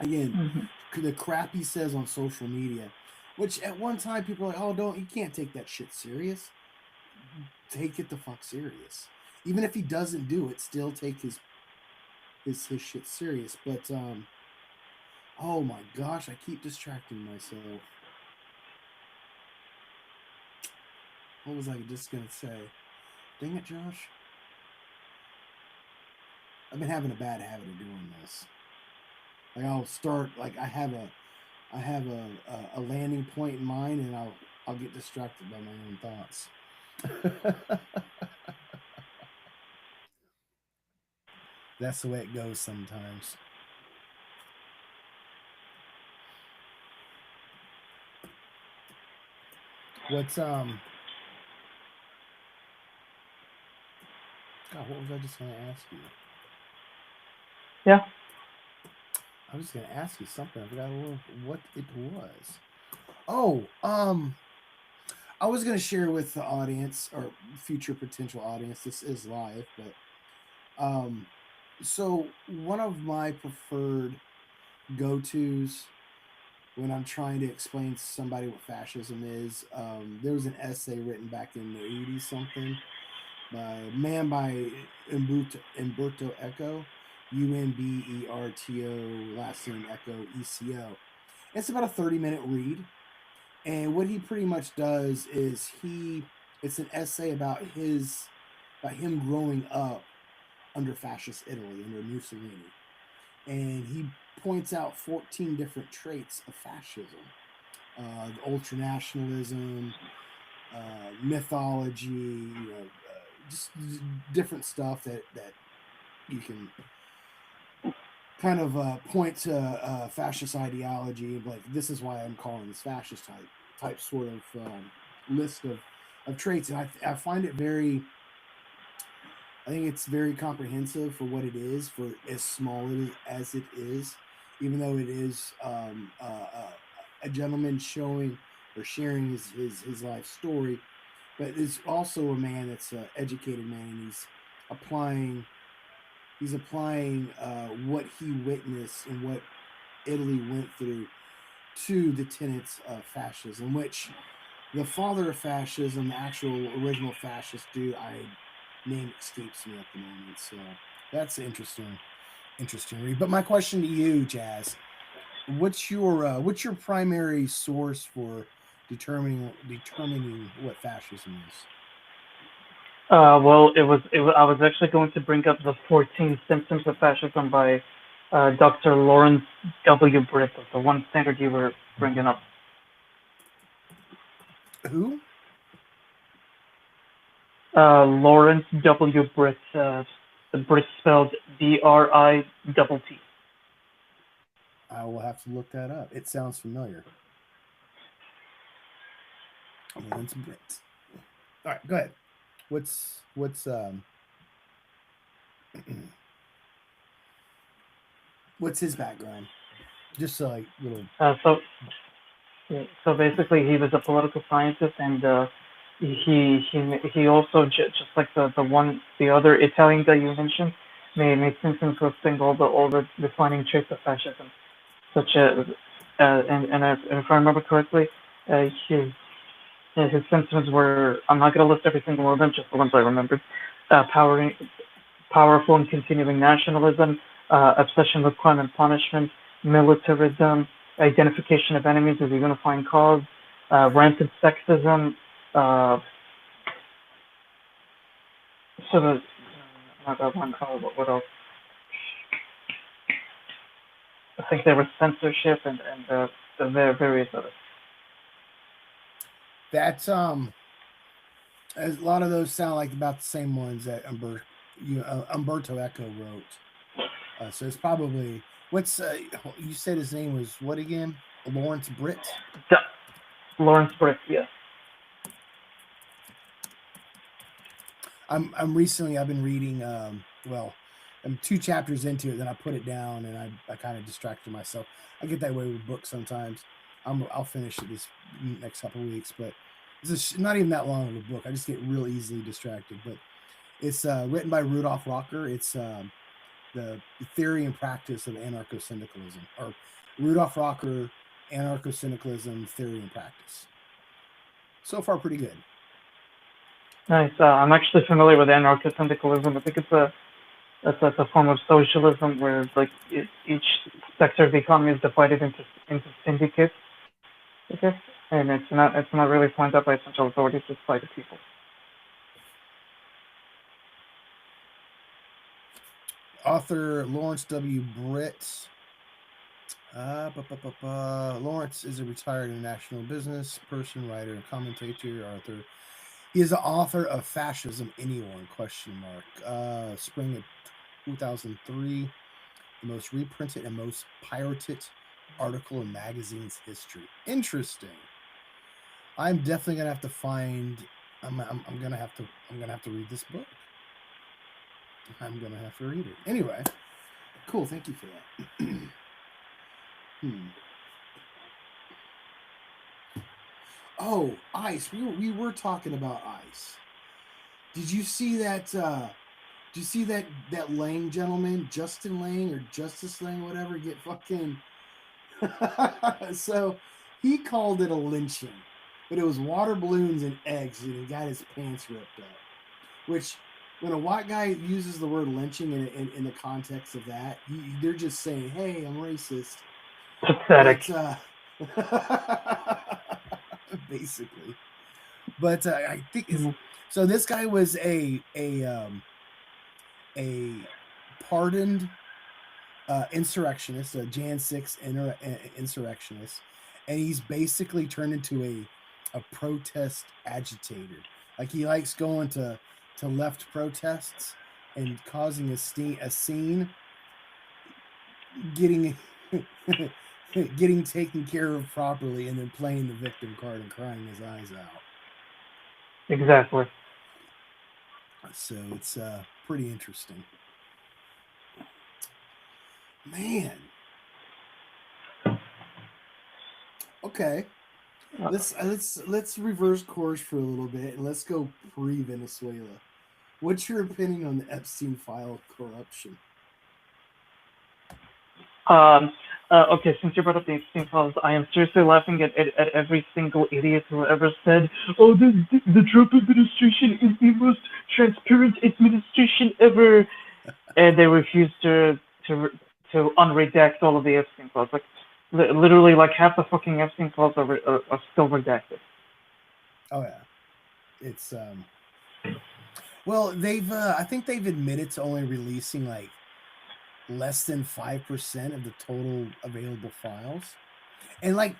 Again, the crap he says on social media, which at one time people are like, "Oh, you can't take that shit serious." Take it the fuck serious. Even if he doesn't do it, still take his shit serious. But oh my gosh, I keep distracting myself. What was I just gonna say? Dang it, Josh. I've been having a bad habit of doing this. Like I'll start, like I have a landing point in mind, and I'll get distracted by my own thoughts. That's the way it goes sometimes. What's God, what was I just gonna ask you? Yeah. I was gonna ask you something. I forgot what it was. Oh, I was gonna share with the audience or future potential audience. This is live, but so one of my preferred go-tos when I'm trying to explain to somebody what fascism is, there was an essay written back in the 80s something by Umberto Eco, Umberto, last name Eco, ECO. It's about a 30-minute read. And what he pretty much does is it's an essay about him growing up under fascist Italy, under Mussolini. And he points out 14 different traits of fascism. Ultranationalism, mythology, just different stuff that you can kind of point to fascist ideology. Like, this is why I'm calling this fascist type sort of list of traits, and I find it very. I think it's very comprehensive for what it is, for as small as it is, even though it is a gentleman showing or sharing his life story, but it's also a man that's an educated man, and he's applying what he witnessed and what Italy went through to the tenets of fascism, which the father of fascism, the actual original fascist dude, name escapes me at the moment. So that's interesting read. But my question to you, Jazz, what's your primary source for determining what fascism is? Well, I was actually going to bring up the 14 Symptoms of Fascism by Dr. Lawrence W. Britt, the one standard you were bringing up. Who? Lawrence W. Britt. The Britt spelled Brittt. I will have to look that up. It sounds familiar. Lawrence Britt. All right, go ahead. What's what's his background? Just like little. So basically, he was a political scientist, and he also just like the other Italian guy you mentioned, made symptoms listing all the defining traits of fascism, such as and if I remember correctly, his symptoms were, I'm not going to list every single one of them, just the ones I remembered. Powerful and continuing nationalism, obsession with crime and punishment, militarism, identification of enemies as a unifying cause, rampant sexism, sort of, not that one cause, what else? I think there was censorship and the various others. That's a lot of those sound like about the same ones that Umberto Eco wrote. So it's probably what's you said his name was what again? Lawrence Britt. Lawrence Britt, yeah. I've been reading. I'm 2 chapters into it, then I put it down, and I kind of distracted myself. I get that way with books sometimes. I'll finish it this next couple of weeks, but it's not even that long of a book. I just get real easily distracted. But it's written by Rudolf Rocker. It's the theory and practice of anarcho-syndicalism, or Rudolf Rocker, anarcho-syndicalism, theory and practice. So far, pretty good. Nice. I'm actually familiar with anarcho-syndicalism. I think it's a form of socialism where like each sector of the economy is divided into syndicates, I guess, and it's not really planned out by central authorities, it's by the people. Author Lawrence W. Britt. Lawrence is a retired international business person, writer, and commentator. He is the author of Fascism Anyone? ? Spring of 2003, the most reprinted and most pirated article in magazine's history. Interesting. I'm definitely gonna have to find. I'm gonna have to read this book. I'm gonna have to read it anyway. Cool. Thank you for that. Oh, ICE. We were talking about ICE. Did you see that? Did you see that Lang gentleman, Justin Lang or Justice Lang, whatever, get fucking? So he called it a lynching, but it was water balloons and eggs, and he got his pants ripped up. Which, when a white guy uses the word lynching in the context of that, they're just saying, "Hey, I'm racist." Pathetic. But, basically, but I think so. This guy was a pardoned insurrectionist, a Jan 6 insurrectionist, and he's basically turned into a protest agitator. Like he likes going to left protests and causing a scene, getting getting taken care of properly, and then playing the victim card and crying his eyes out. Exactly. So it's pretty interesting. Man. Okay. Let's reverse course for a little bit and let's go pre-Venezuela. What's your opinion on the Epstein file corruption? Okay, since you brought up the Epstein files, I am seriously laughing at every single idiot who ever said, "Oh, the Trump administration is the most transparent administration ever," and they refuse to unredact all of the Epstein files. Like, literally, like half the fucking Epstein files are still redacted. Oh yeah, it's well, they've I think they've admitted to only releasing like less than 5% of the total available files, and like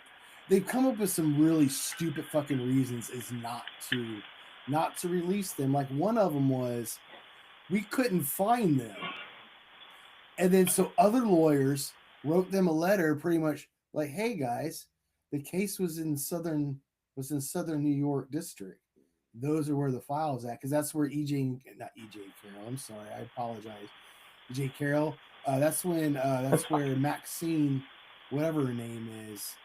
they've come up with some really stupid fucking reasons is not to release them. Like one of them was we couldn't find them, and then so other lawyers wrote them a letter pretty much like, hey guys, the case was in southern New York district. Those are where the files at, because that's where not EJ Carroll, I'm sorry, I apologize, EJ Carroll, that's where Maxine, whatever her name is,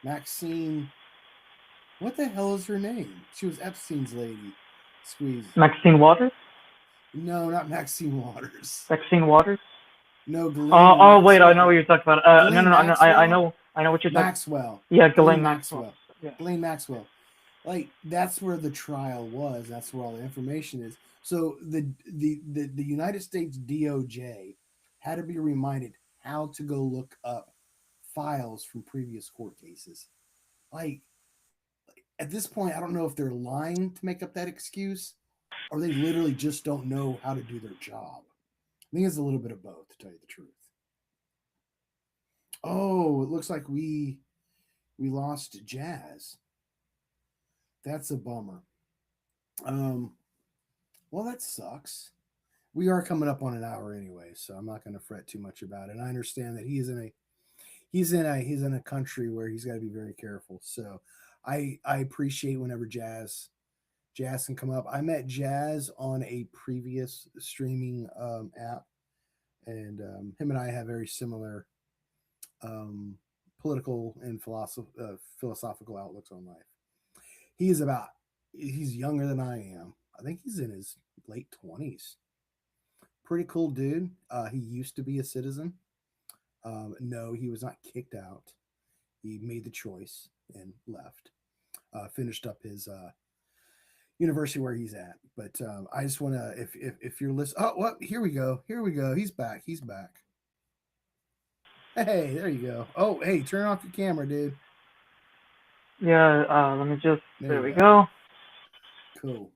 Maxine, what the hell is her name? She was Epstein's lady. Squeeze. Maxine Waters? No, not Maxine Waters. Maxine Waters? No, Ghislaine Oh, wait, I know what you're talking about. No, I know what you're talking about. Maxwell. Yeah, Ghislaine Maxwell. Yeah. Ghislaine Maxwell. Like, that's where the trial was. That's where all the information is. So the United States DOJ had to be reminded how to go look up files from previous court cases. Like, at this point, I don't know if they're lying to make up that excuse, or they literally just don't know how to do their job. I think it's a little bit of both, to tell you the truth. Oh, it looks like we lost Jazz. That's a bummer. Well, that sucks. We are coming up on an hour anyway, so I'm not going to fret too much about it. And I understand that he's in a country where he's got to be very careful. So I appreciate whenever Jazz can come up. I met Jazz on a previous streaming app, and him and I have very similar political and philosophical outlooks on life. He's younger than I am. I think he's in his late 20s. Pretty cool dude. He used to be a citizen. No, he was not kicked out. He made the choice and left. Finished up his university where he's at. But I just want to, if you're listening, oh, well, here we go. He's back. Hey, there you go. Oh, hey, turn off your camera, dude. Yeah, let me just, there we go. Cool.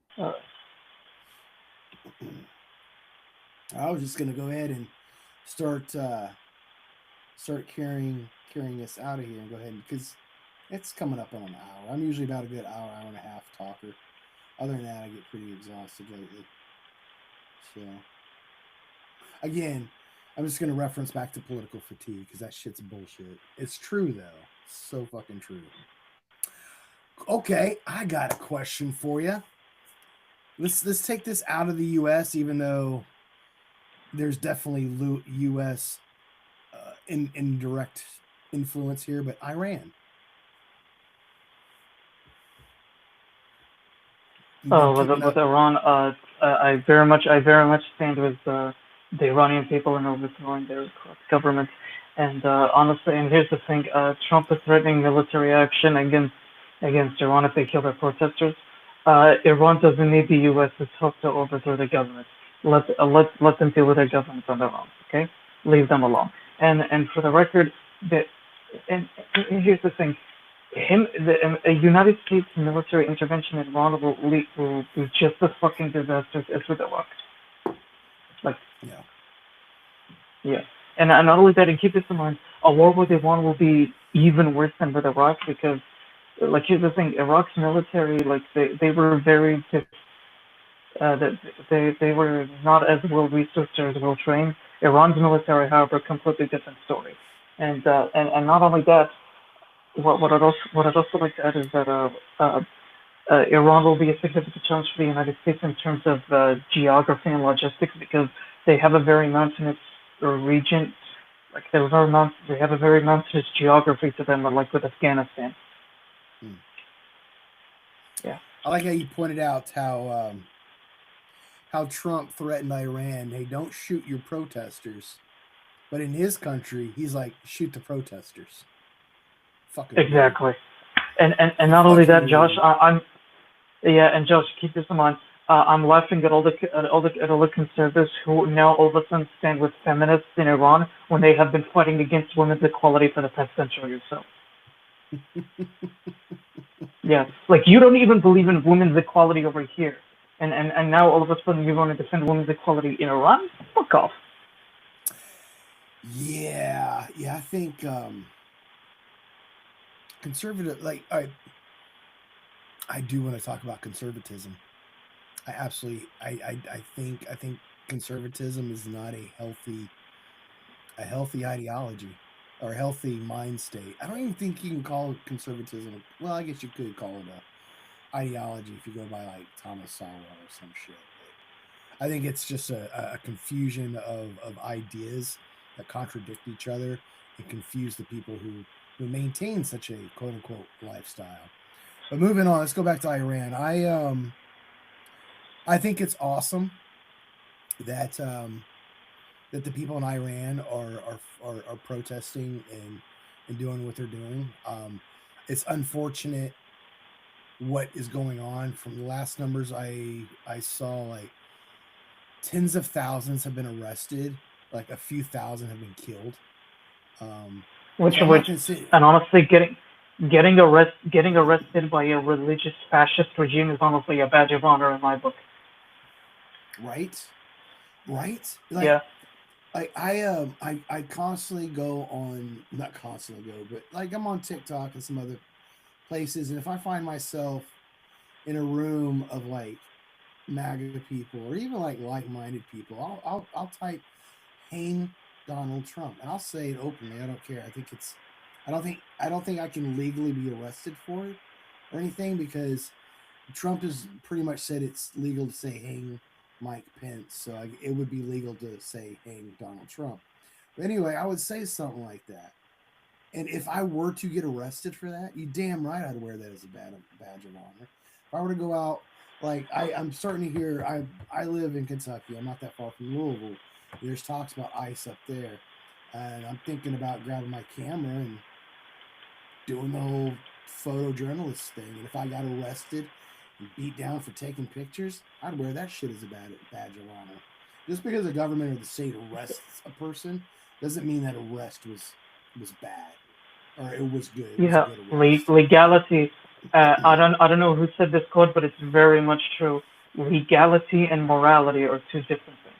I was just gonna go ahead and start carrying us out of here and go ahead, because it's coming up on an hour. I'm usually about a good hour and a half talker. Other than that, I get pretty exhausted lately. So again, I'm just gonna reference back to political fatigue, because that shit's bullshit. It's true though. It's so fucking true. Okay, I got a question for you. Let's take this out of the U.S., even though there's definitely U.S. indirect influence here, but Iran. With Iran, I very much stand with the Iranian people in overthrowing their corrupt government. And honestly, and here's the thing: Trump is threatening military action against Iran if they kill their protesters. Iran doesn't need the U.S.'s help to overthrow the government. Let them deal with their government on their own. Okay, leave them alone. And for the record, and here's the thing: a United States military intervention in Iran will be just as fucking disastrous as with Iraq. Like, yeah. And not only that, and keep this in mind, a war with Iran will be even worse than with Iraq, because like here's the thing, Iraq's military, like they were very that they were not as well researched or as well trained. Iran's military, however, completely different story. And not only that, what I'd also like to add is that Iran will be a significant challenge for the United States in terms of geography and logistics because they have a very mountainous region. Like they have a very mountainous geography to them, like with Afghanistan. Hmm. Yeah. I like how you pointed out how Trump threatened Iran. Hey, don't shoot your protesters. But in his country, he's like, shoot the protesters. Fucking rude. Exactly. And not only Fucking that, Josh, rude. and Josh, keep this in mind. I'm laughing at all the conservatives who now all of a sudden stand with feminists in Iran when they have been fighting against women's equality for the past century or so. Yeah, like you don't even believe in women's equality over here, and now all of a sudden you want to defend women's equality in Iran? Fuck off. Yeah, I think conservative. Like, I do want to talk about conservatism. I absolutely, I think conservatism is not a healthy ideology or a healthy mind state. I don't even think you can call conservatism. Well, I guess you could call it a ideology if you go by like Thomas Sowell or some shit. But I think it's just a confusion of ideas that contradict each other and confuse the people who maintain such a quote unquote lifestyle. But moving on, let's go back to Iran. I think it's awesome that that the people in Iran are protesting and doing what they're doing. It's unfortunate what is going on. From the last numbers I saw, like tens of thousands have been arrested, like a few thousand have been killed. Which, So I'm not which, going to say and honestly, getting arrested by a religious fascist regime is honestly a badge of honor in my book. right, Yeah. like I constantly go on, not constantly go, but like I'm on TikTok and some other places, and if I find myself in a room of like MAGA people or even like-minded people, I'll type hang Donald Trump and I'll say it openly. I don't care. I don't think I can legally be arrested for it or anything because Trump has pretty much said it's legal to say hang Mike Pence, so it would be legal to say hang Donald Trump. But anyway, I would say something like that. And if I were to get arrested for that, you damn right I'd wear that as a badge of honor. If I were to go out, like I'm starting to hear, I live in Kentucky. I'm not that far from Louisville. There's talks about ICE up there, and I'm thinking about grabbing my camera and doing the whole photojournalist thing. And if I got arrested and beat down for taking pictures, I'd wear that shit as a badge of honor. Just because the government or the state arrests a person doesn't mean that arrest was bad or it was good. It was a Yeah, good arrest. legality. I don't know who said this quote, but it's very much true. Legality and morality are two different things.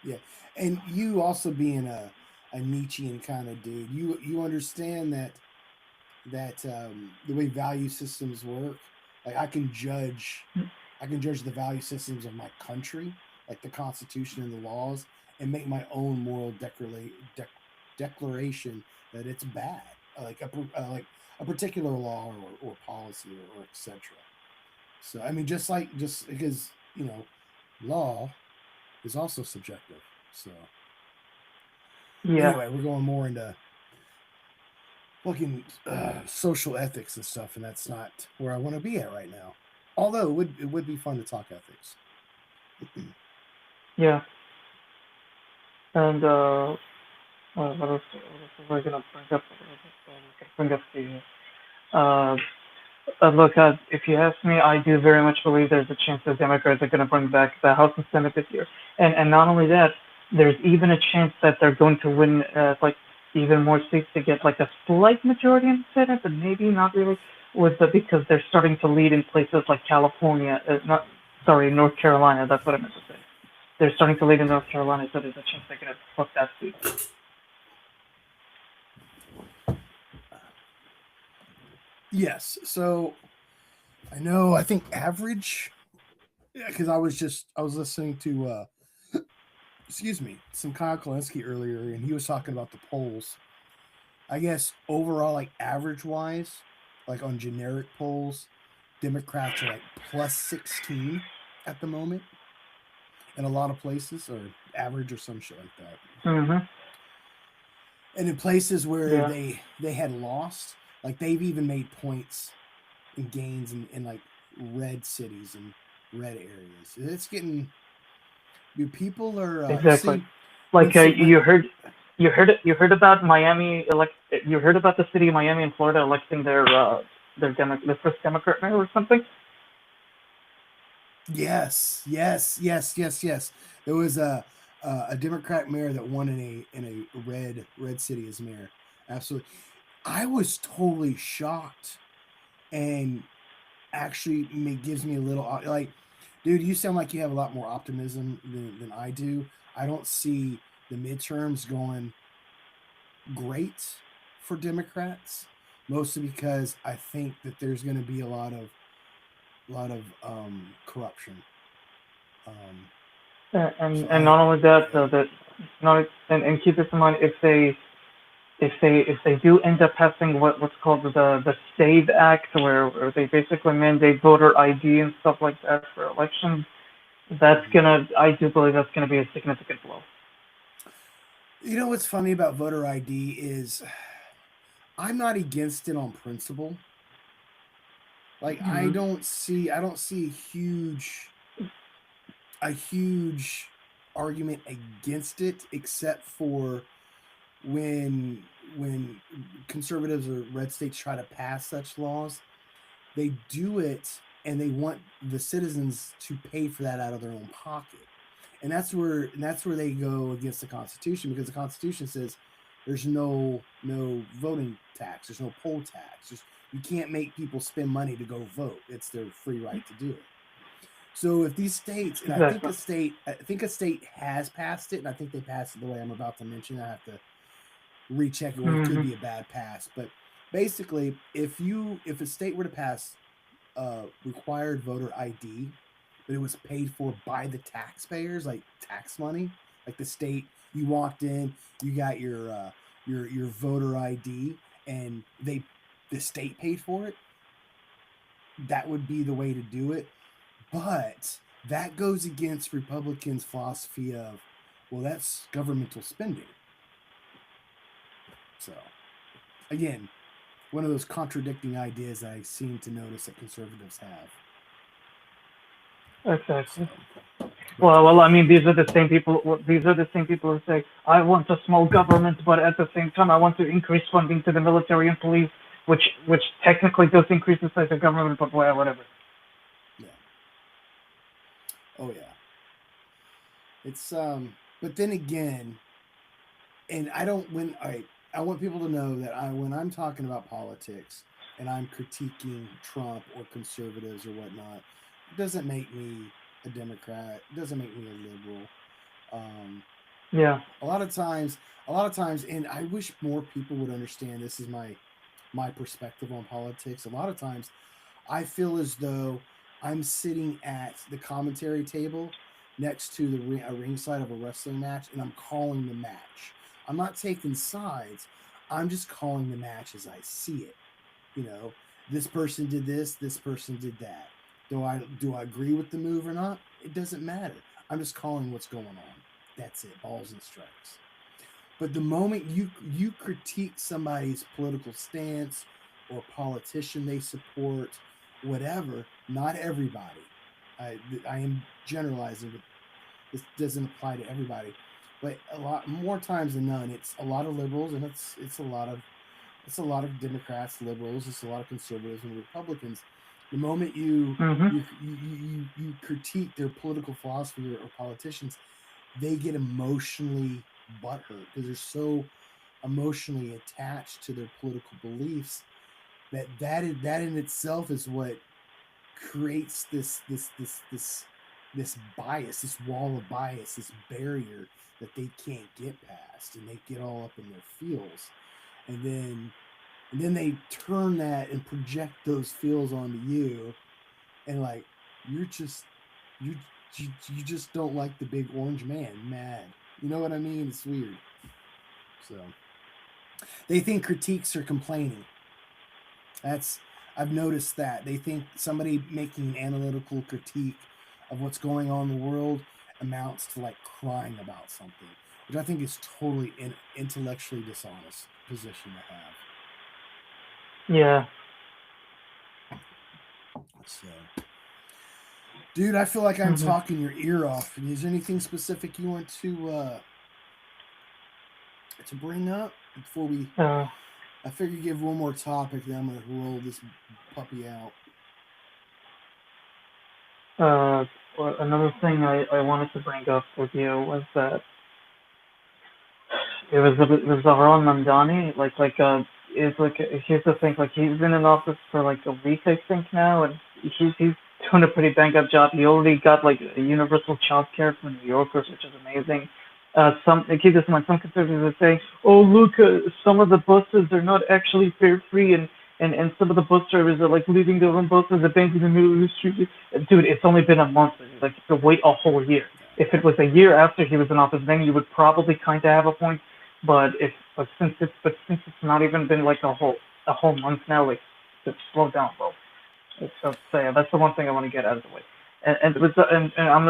Yeah, and you also being a Nietzschean kind of dude, you understand that the way value systems work. Like I can judge the value systems of my country, like the Constitution and the laws, and make my own moral declaration that it's bad, like a particular law or policy or etc. So I mean, just because law is also subjective. So Yeah, anyway, we're going more into fucking social ethics and stuff, and that's not where I want to be at right now. Although it would be fun to talk ethics. yeah. And what else was I gonna bring up? Bring up look, if you ask me, I do very much believe there's a chance that Democrats are going to bring back the House and Senate this year. And not only that, there's even a chance that they're going to win like even more seats to get like a slight majority in the Senate, but maybe not really, because they're starting to lead in places like California, North Carolina. That's what I meant to say. They're starting to lead in North Carolina, so there's a chance they're going to fuck that seat. Yes. So I know. I think average. Yeah, because I was listening to excuse me, some Kyle Kalinske earlier, and he was talking about the polls. I guess overall, like average wise, like on generic polls, Democrats are like plus 16 at the moment in a lot of places, or average or some shit like that. Mm-hmm. And in places where Yeah. they had lost, like they've even made points and gains in like red cities and red areas. It's getting people are Exactly. see Like when you heard about Miami elect you heard about the city of Miami in Florida electing their first Democrat mayor or something? yes. There was a Democrat mayor that won in a red city as mayor. Absolutely, I was totally shocked, and actually gives me a little like, dude, you sound like you have a lot more optimism than I do. I don't see the midterms going great for Democrats, mostly because I think that there's going to be a lot of corruption. Um, so And not only that, yeah. that not and keep this in mind if they do end up passing what's called the Save Act, where they basically mandate voter ID and stuff like that for elections, Mhm. I do believe that's gonna be a significant blow. You know what's funny about voter ID is I'm not against it on principle. Like Mm-hmm. I don't see a huge argument against it, except for when conservatives or red states try to pass such laws, they do it and they want the citizens to pay for that out of their own pocket. And that's where they go against the Constitution, because the Constitution says there's no voting tax, there's no poll tax. You can't make people spend money to go vote. It's their free right to do it. So if these states, and Exactly. I think a state has passed it, and I think they passed it the way I'm about to mention. I have to recheck it, or it could Mm-hmm. be a bad pass. But basically, if a state were to pass required voter ID, but it was paid for by the taxpayers, like tax money, like the state, you walked in, you got your voter ID, and the state paid for it, that would be the way to do it. But that goes against Republicans' philosophy of, well, that's governmental spending. So again, one of those contradicting ideas I seem to notice that conservatives have. Exactly. So, but I mean, these are the same people. These are the same people who say, "I want a small government, but at the same time, I want to increase funding to the military and police," which technically does increase the size of government, but whatever. yeah, oh yeah, it's but then again, and I don't when I want people to know that when I'm talking about politics and I'm critiquing Trump or conservatives or whatnot, it doesn't make me a Democrat. It doesn't make me a liberal. Um, Yeah. a lot of times, a lot of times, and I wish more people would understand. This is my perspective on politics. A lot of times, I feel as though I'm sitting at the commentary table next to a ringside of a wrestling match, and I'm calling the match. I'm not taking sides. I'm just calling the match as I see it. You know, this person did this. This person did that. Do I agree with the move or not? It doesn't matter. I'm just calling what's going on. That's it. Balls and strikes. But the moment you critique somebody's political stance or politician they support, whatever, not everybody. I am generalizing, but this doesn't apply to everybody. But a lot more times than none, it's a lot of liberals, and it's a lot of Democrats, liberals, it's a lot of conservatives and Republicans. The moment Mhm. you critique their political philosophy or politicians, they get emotionally butthurt because they're so emotionally attached to their political beliefs that in itself is what creates this bias, this wall of bias, this barrier that they can't get past, and they get all up in their feels. And then and then they turn that and project those feels onto you, and like you're just you you just don't like the big orange man mad. You know what I mean? It's weird. So they think critiques are complaining. That's I've noticed that they think somebody making an analytical critique of what's going on in the world amounts to like crying about something, which I think is totally intellectually dishonest position to have. Yeah. So, dude, I feel like I'm Mm-hmm. talking your ear off. Is there anything specific you want to bring up before we? I figure give one more topic, then I'm gonna roll this puppy out. Well, another thing I wanted to bring up with you was that it was Aharon Mamdani. It's like here's the thing. Like he's been in office for like a week, I think now, and he's doing a pretty bang up job. He already got like a universal child care for New Yorkers, which is amazing. Keep this in mind. Some conservatives are saying, "Oh, look, some of the buses are not actually fare free, and some of the bus drivers are like leaving their own buses abandoned in the middle of the street." Dude, it's only been a month. Like to wait a whole year. If it was a year after he was in office, then you would probably kind of have a point. But since it's not even been like a whole month now, like just slow down, bro. So yeah, that's the one thing I want to get out of the way. And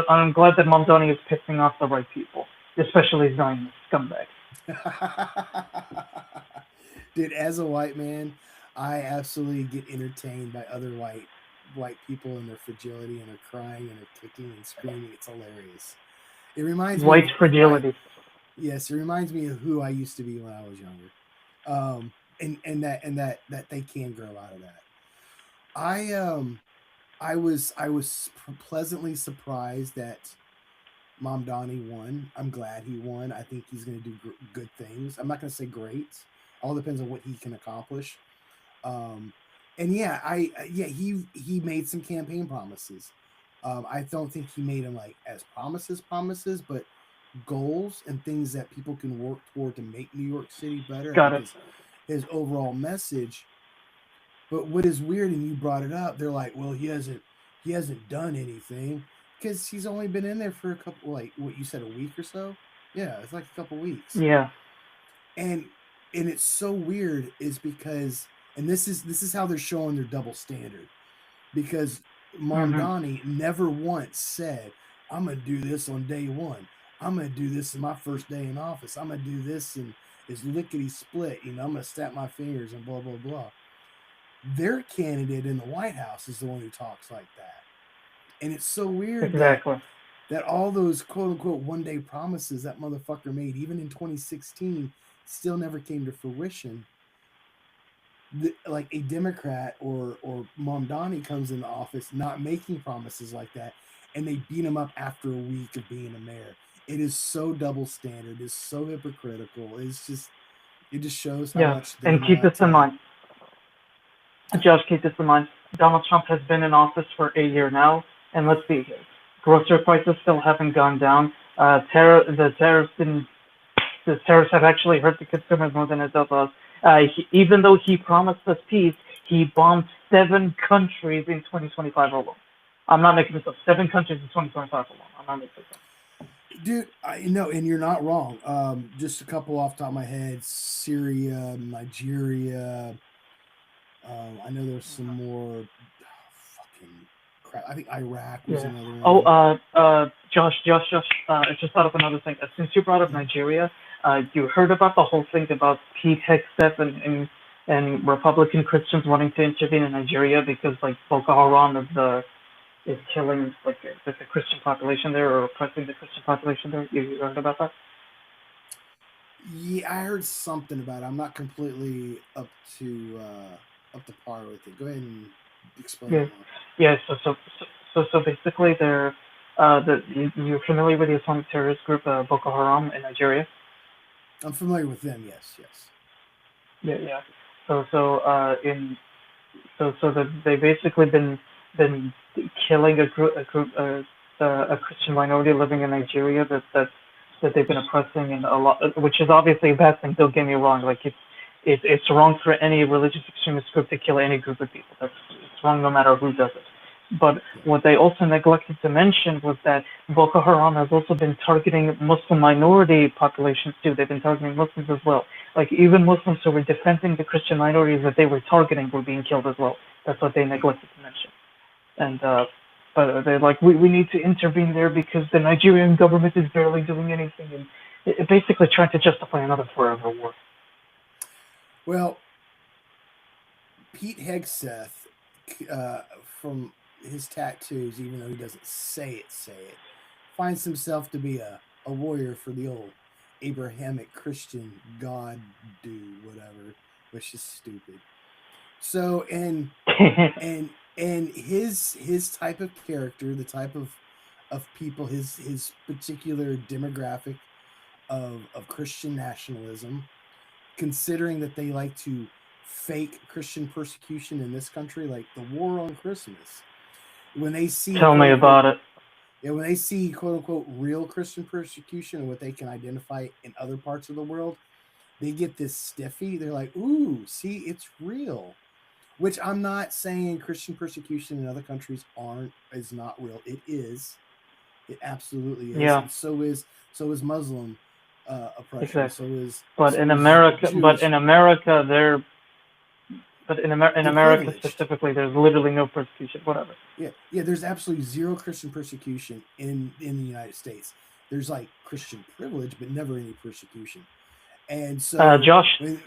I'm glad that Mamdani is pissing off the right people, especially Zion scumbag. Dude, as a white man, I absolutely get entertained by other white people and their fragility and their crying and their kicking and screaming. It's hilarious. It reminds me White of who I fragility. yes, it reminds me of who I used to be when I was younger. And that they can grow out of that. I was pleasantly surprised that Mamdani won. I'm glad he won. I think he's going to do good things. I'm not going to say great. All depends on what he can accomplish. Um, and yeah, he made some campaign promises. I don't think he made them like as promises, but goals and things that people can work toward to make New York City better. I Got think it. his overall message. But what is weird, and you brought it up, they're like, well, he hasn't done anything because he's only been in there for a couple, like what you said, a week or so. Yeah, it's like a couple weeks, Yeah. and it's so weird is because, and this is how they're showing their double standard because Mhm. Mamdani never once said, I'm gonna do this on day one. I'm gonna do this in my first day in office. I'm gonna do this and it's lickety split. I'm gonna snap my fingers and blah blah blah. Their candidate in the White House is the one who talks like that. And it's so weird Exactly. that all those quote unquote one day promises that motherfucker made, even in 2016, still never came to fruition. Like a Democrat or Mamdani comes in the office not making promises like that, and they beat him up after a week of being a mayor. It is so double standard. It's so hypocritical. It just shows how Yeah. much they're And keep this not. in mind. Josh, keep this in mind. Donald Trump has been in office for a year now, and let's see here. Grocery prices still haven't gone down. The tariffs have actually hurt the consumers more than it does us. Even though he promised us peace, he bombed 7 countries in 2025 alone. I'm not making this up. 7 countries in 2025 alone. I'm not making this up. Dude, I know, and you're not wrong. Just a couple off the top of my head: Syria, Nigeria. I know there's some more. Fucking crap. I think Iraq was Yeah. another Oh, one. Josh. I just thought of another thing. Since you brought up Nigeria, you heard about the whole thing about Pete Hegseth and Republican Christians wanting to intervene in Nigeria because like Boko Haram is killing like the Christian population there or oppressing the Christian population there. You heard about that? Yeah, I heard something about it. I'm not completely up to par with it. Go ahead and explain it Yeah. more. Yeah. So basically, you're familiar with the Islamic terrorist group Boko Haram in Nigeria? I'm familiar with them. Yes, yes. Yeah, yeah. So so in so that they basically been killing a Christian minority living in Nigeria that they've been oppressing and a lot, which is obviously a bad thing. Don't get me wrong. Like It's wrong for any religious extremist group to kill any group of people. It's wrong no matter who does it. But Yeah. what they also neglected to mention was that Boko Haram has also been targeting Muslim minority populations too. They've been targeting Muslims as well. Like even Muslims who were defending the Christian minorities that they were targeting were being killed as well. That's what they neglected to mention. And but they're like, we need to intervene there because the Nigerian government is barely doing anything, and basically trying to justify another forever war. Well, Pete Hegseth, from his tattoos, even though he doesn't say it, finds himself to be a warrior for the old Abrahamic Christian God dude, whatever, which is stupid. So and his type of character, the type of people, his particular demographic of Christian nationalism, considering that they like to fake Christian persecution in this country, like the war on Christmas. When they see Tell quote me unquote, about it. yeah, when they see quote unquote real Christian persecution and what they can identify in other parts of the world, they get this stiffy. They're like, "Ooh, see, it's real." Which I'm not saying Christian persecution in other countries aren't is not real. It is. It absolutely is, Yeah, and so is Muslim oppression. exactly. But So in is America, Jewish. there, but in They're America privileged. specifically, there's literally no persecution. Whatever. Yeah, yeah. There's absolutely zero Christian persecution in the United States. There's like Christian privilege, but never any persecution. And so Josh, when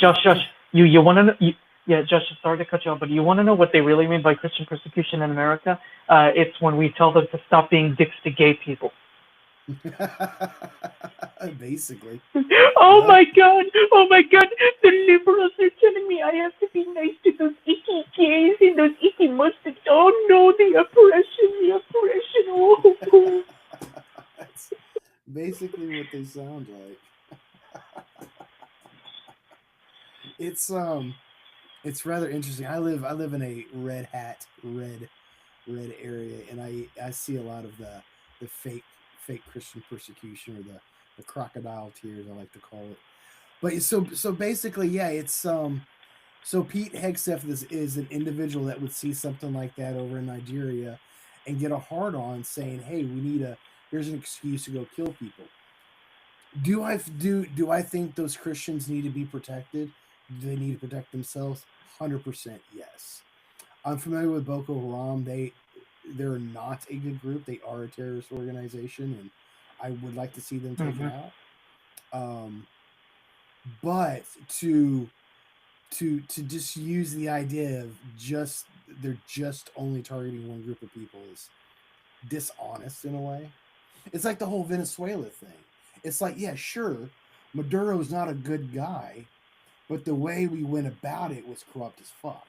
yeah, Josh, you want to know? Yeah, Josh, sorry to cut you off, but you want to know what they really mean by Christian persecution in America? It's when we tell them to stop being dicks to gay people. basically, Oh yep. my god! Oh my god! The liberals are telling me I have to be nice to those icky gays and those icky Muslims. Oh no, the oppression, the oppression. Oh. That's basically what they sound like. It's it's rather interesting. I live in a red hat red area, and I see a lot of the fake Christian persecution, or the crocodile tears, I like to call it. But so basically, yeah, it's so Pete Hegseth is an individual that would see something like that over in Nigeria and get a hard on saying, "Hey, we need a here's an excuse to go kill people." Do I think those Christians need to be protected? Do they need to protect themselves? 100% yes. I'm familiar with Boko Haram. They're not a good group. They are a terrorist organization, and I would like to see them taken Mm-hmm. out. Um, but to just use the idea of just they're just only targeting one group of people is dishonest in a way. It's like the whole Venezuela thing. It's like, yeah, sure, Maduro's not a good guy, but the way we went about it was corrupt as fuck.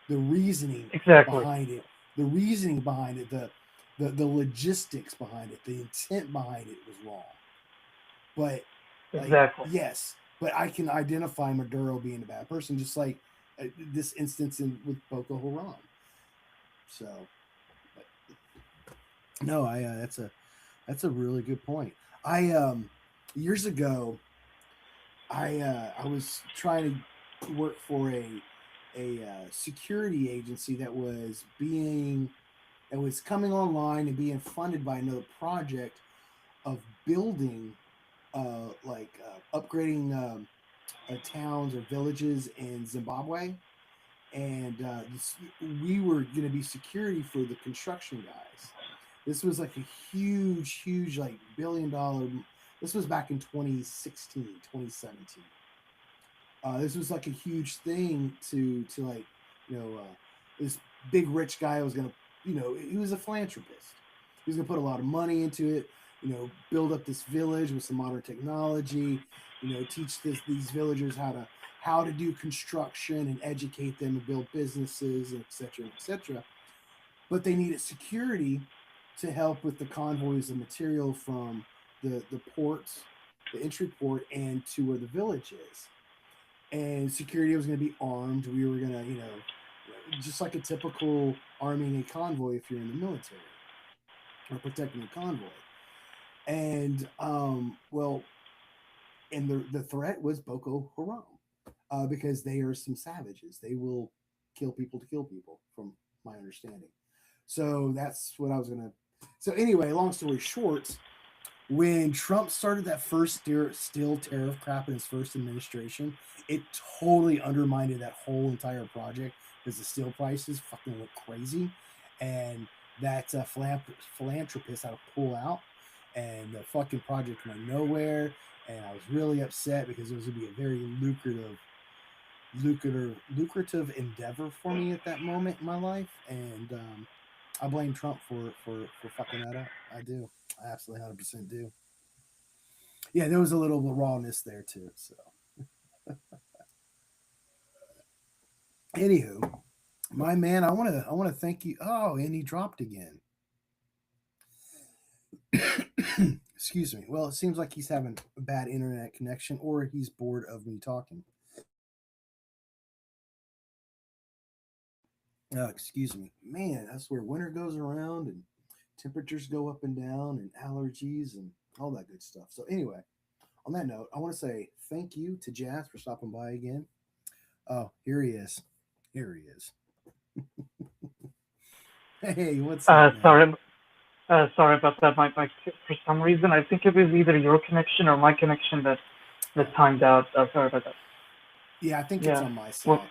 The reasoning Exactly. behind it, the reasoning behind it, the logistics behind it, the intent behind it was wrong. But like, Exactly. yes, but I can identify Maduro being a bad person, just like this instance with Boko Haram. So, but no, I that's a really good point. I years ago I was trying to work for a security agency that was coming online and being funded by another project of building upgrading towns or villages in Zimbabwe, and we were going to be security for the construction guys. This was like a huge like $1 billion. This was back in 2016, 2017. This was like a huge thing to like, this big rich guy was gonna, he was a philanthropist. He was gonna put a lot of money into it. Build up this village with some modern technology. Teach these villagers how to do construction and educate them and build businesses and etc. etc. But they needed security to help with the convoys of material from the ports, the entry port, and to where the village is. And security was going to be armed. We were going to, just like a typical arming a convoy if you're in the military or protecting a convoy. And well, and the threat was Boko Haram. because they are some savages. They will kill people to kill people, from my understanding. So that's what I was gonna. So anyway, long story short, when Trump started that first steel tariff crap in his first administration, it totally undermined that whole entire project because the steel prices fucking went crazy, and that philanthropist had to pull out, and the fucking project went nowhere. And I was really upset because it was going to be a very lucrative endeavor for me at that moment in my life, and I blame Trump for fucking that up. I do. I absolutely 100% do. Yeah, there was a little rawness there too. So, anywho, my man, I want to thank you. Oh, and he dropped again. Excuse me. Well, it seems like he's having a bad internet connection, or he's bored of me talking. Excuse me, man. That's where winter goes around and temperatures go up and down and allergies and all that good stuff. So anyway, on that note, I want to say thank you to Jazz for stopping by again. Oh, here he is. Here he is. Hey, what's up, man? Sorry, sorry about that. For some reason, I think it was either your connection or my connection that timed out. Sorry about that. Yeah, I think it's Yeah. on my Well, side.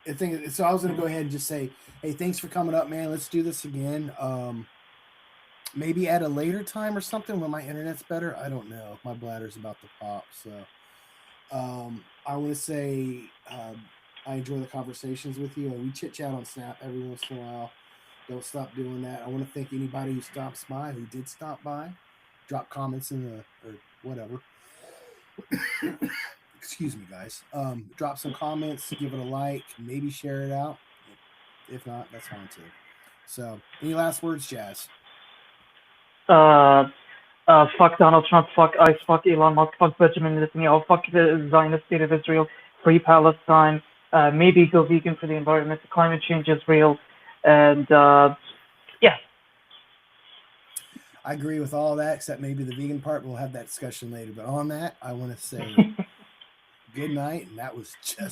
I think so. I was gonna go ahead and just say, hey, thanks for coming up, man. Let's do this again. Maybe at a later time or something when my internet's better. I don't know. My bladder's about to pop. So I want to say I enjoy the conversations with you. We chit chat on Snap every once in a while. Don't stop doing that. I want to thank anybody who stops by, who did stop by, drop comments in the or whatever. Excuse me, guys. Drop some comments, give it a like, maybe share it out. If not, that's fine too. So, any last words, Jazz? uh, fuck Donald Trump, fuck ICE, fuck Elon Musk, fuck Benjamin Netanyahu, fuck the Zionist state of Israel, free Palestine, maybe go vegan for the environment, climate change is real, and yeah. I agree with all that, except maybe the vegan part. We'll have that discussion later. But on that, I want to say good night, and that was just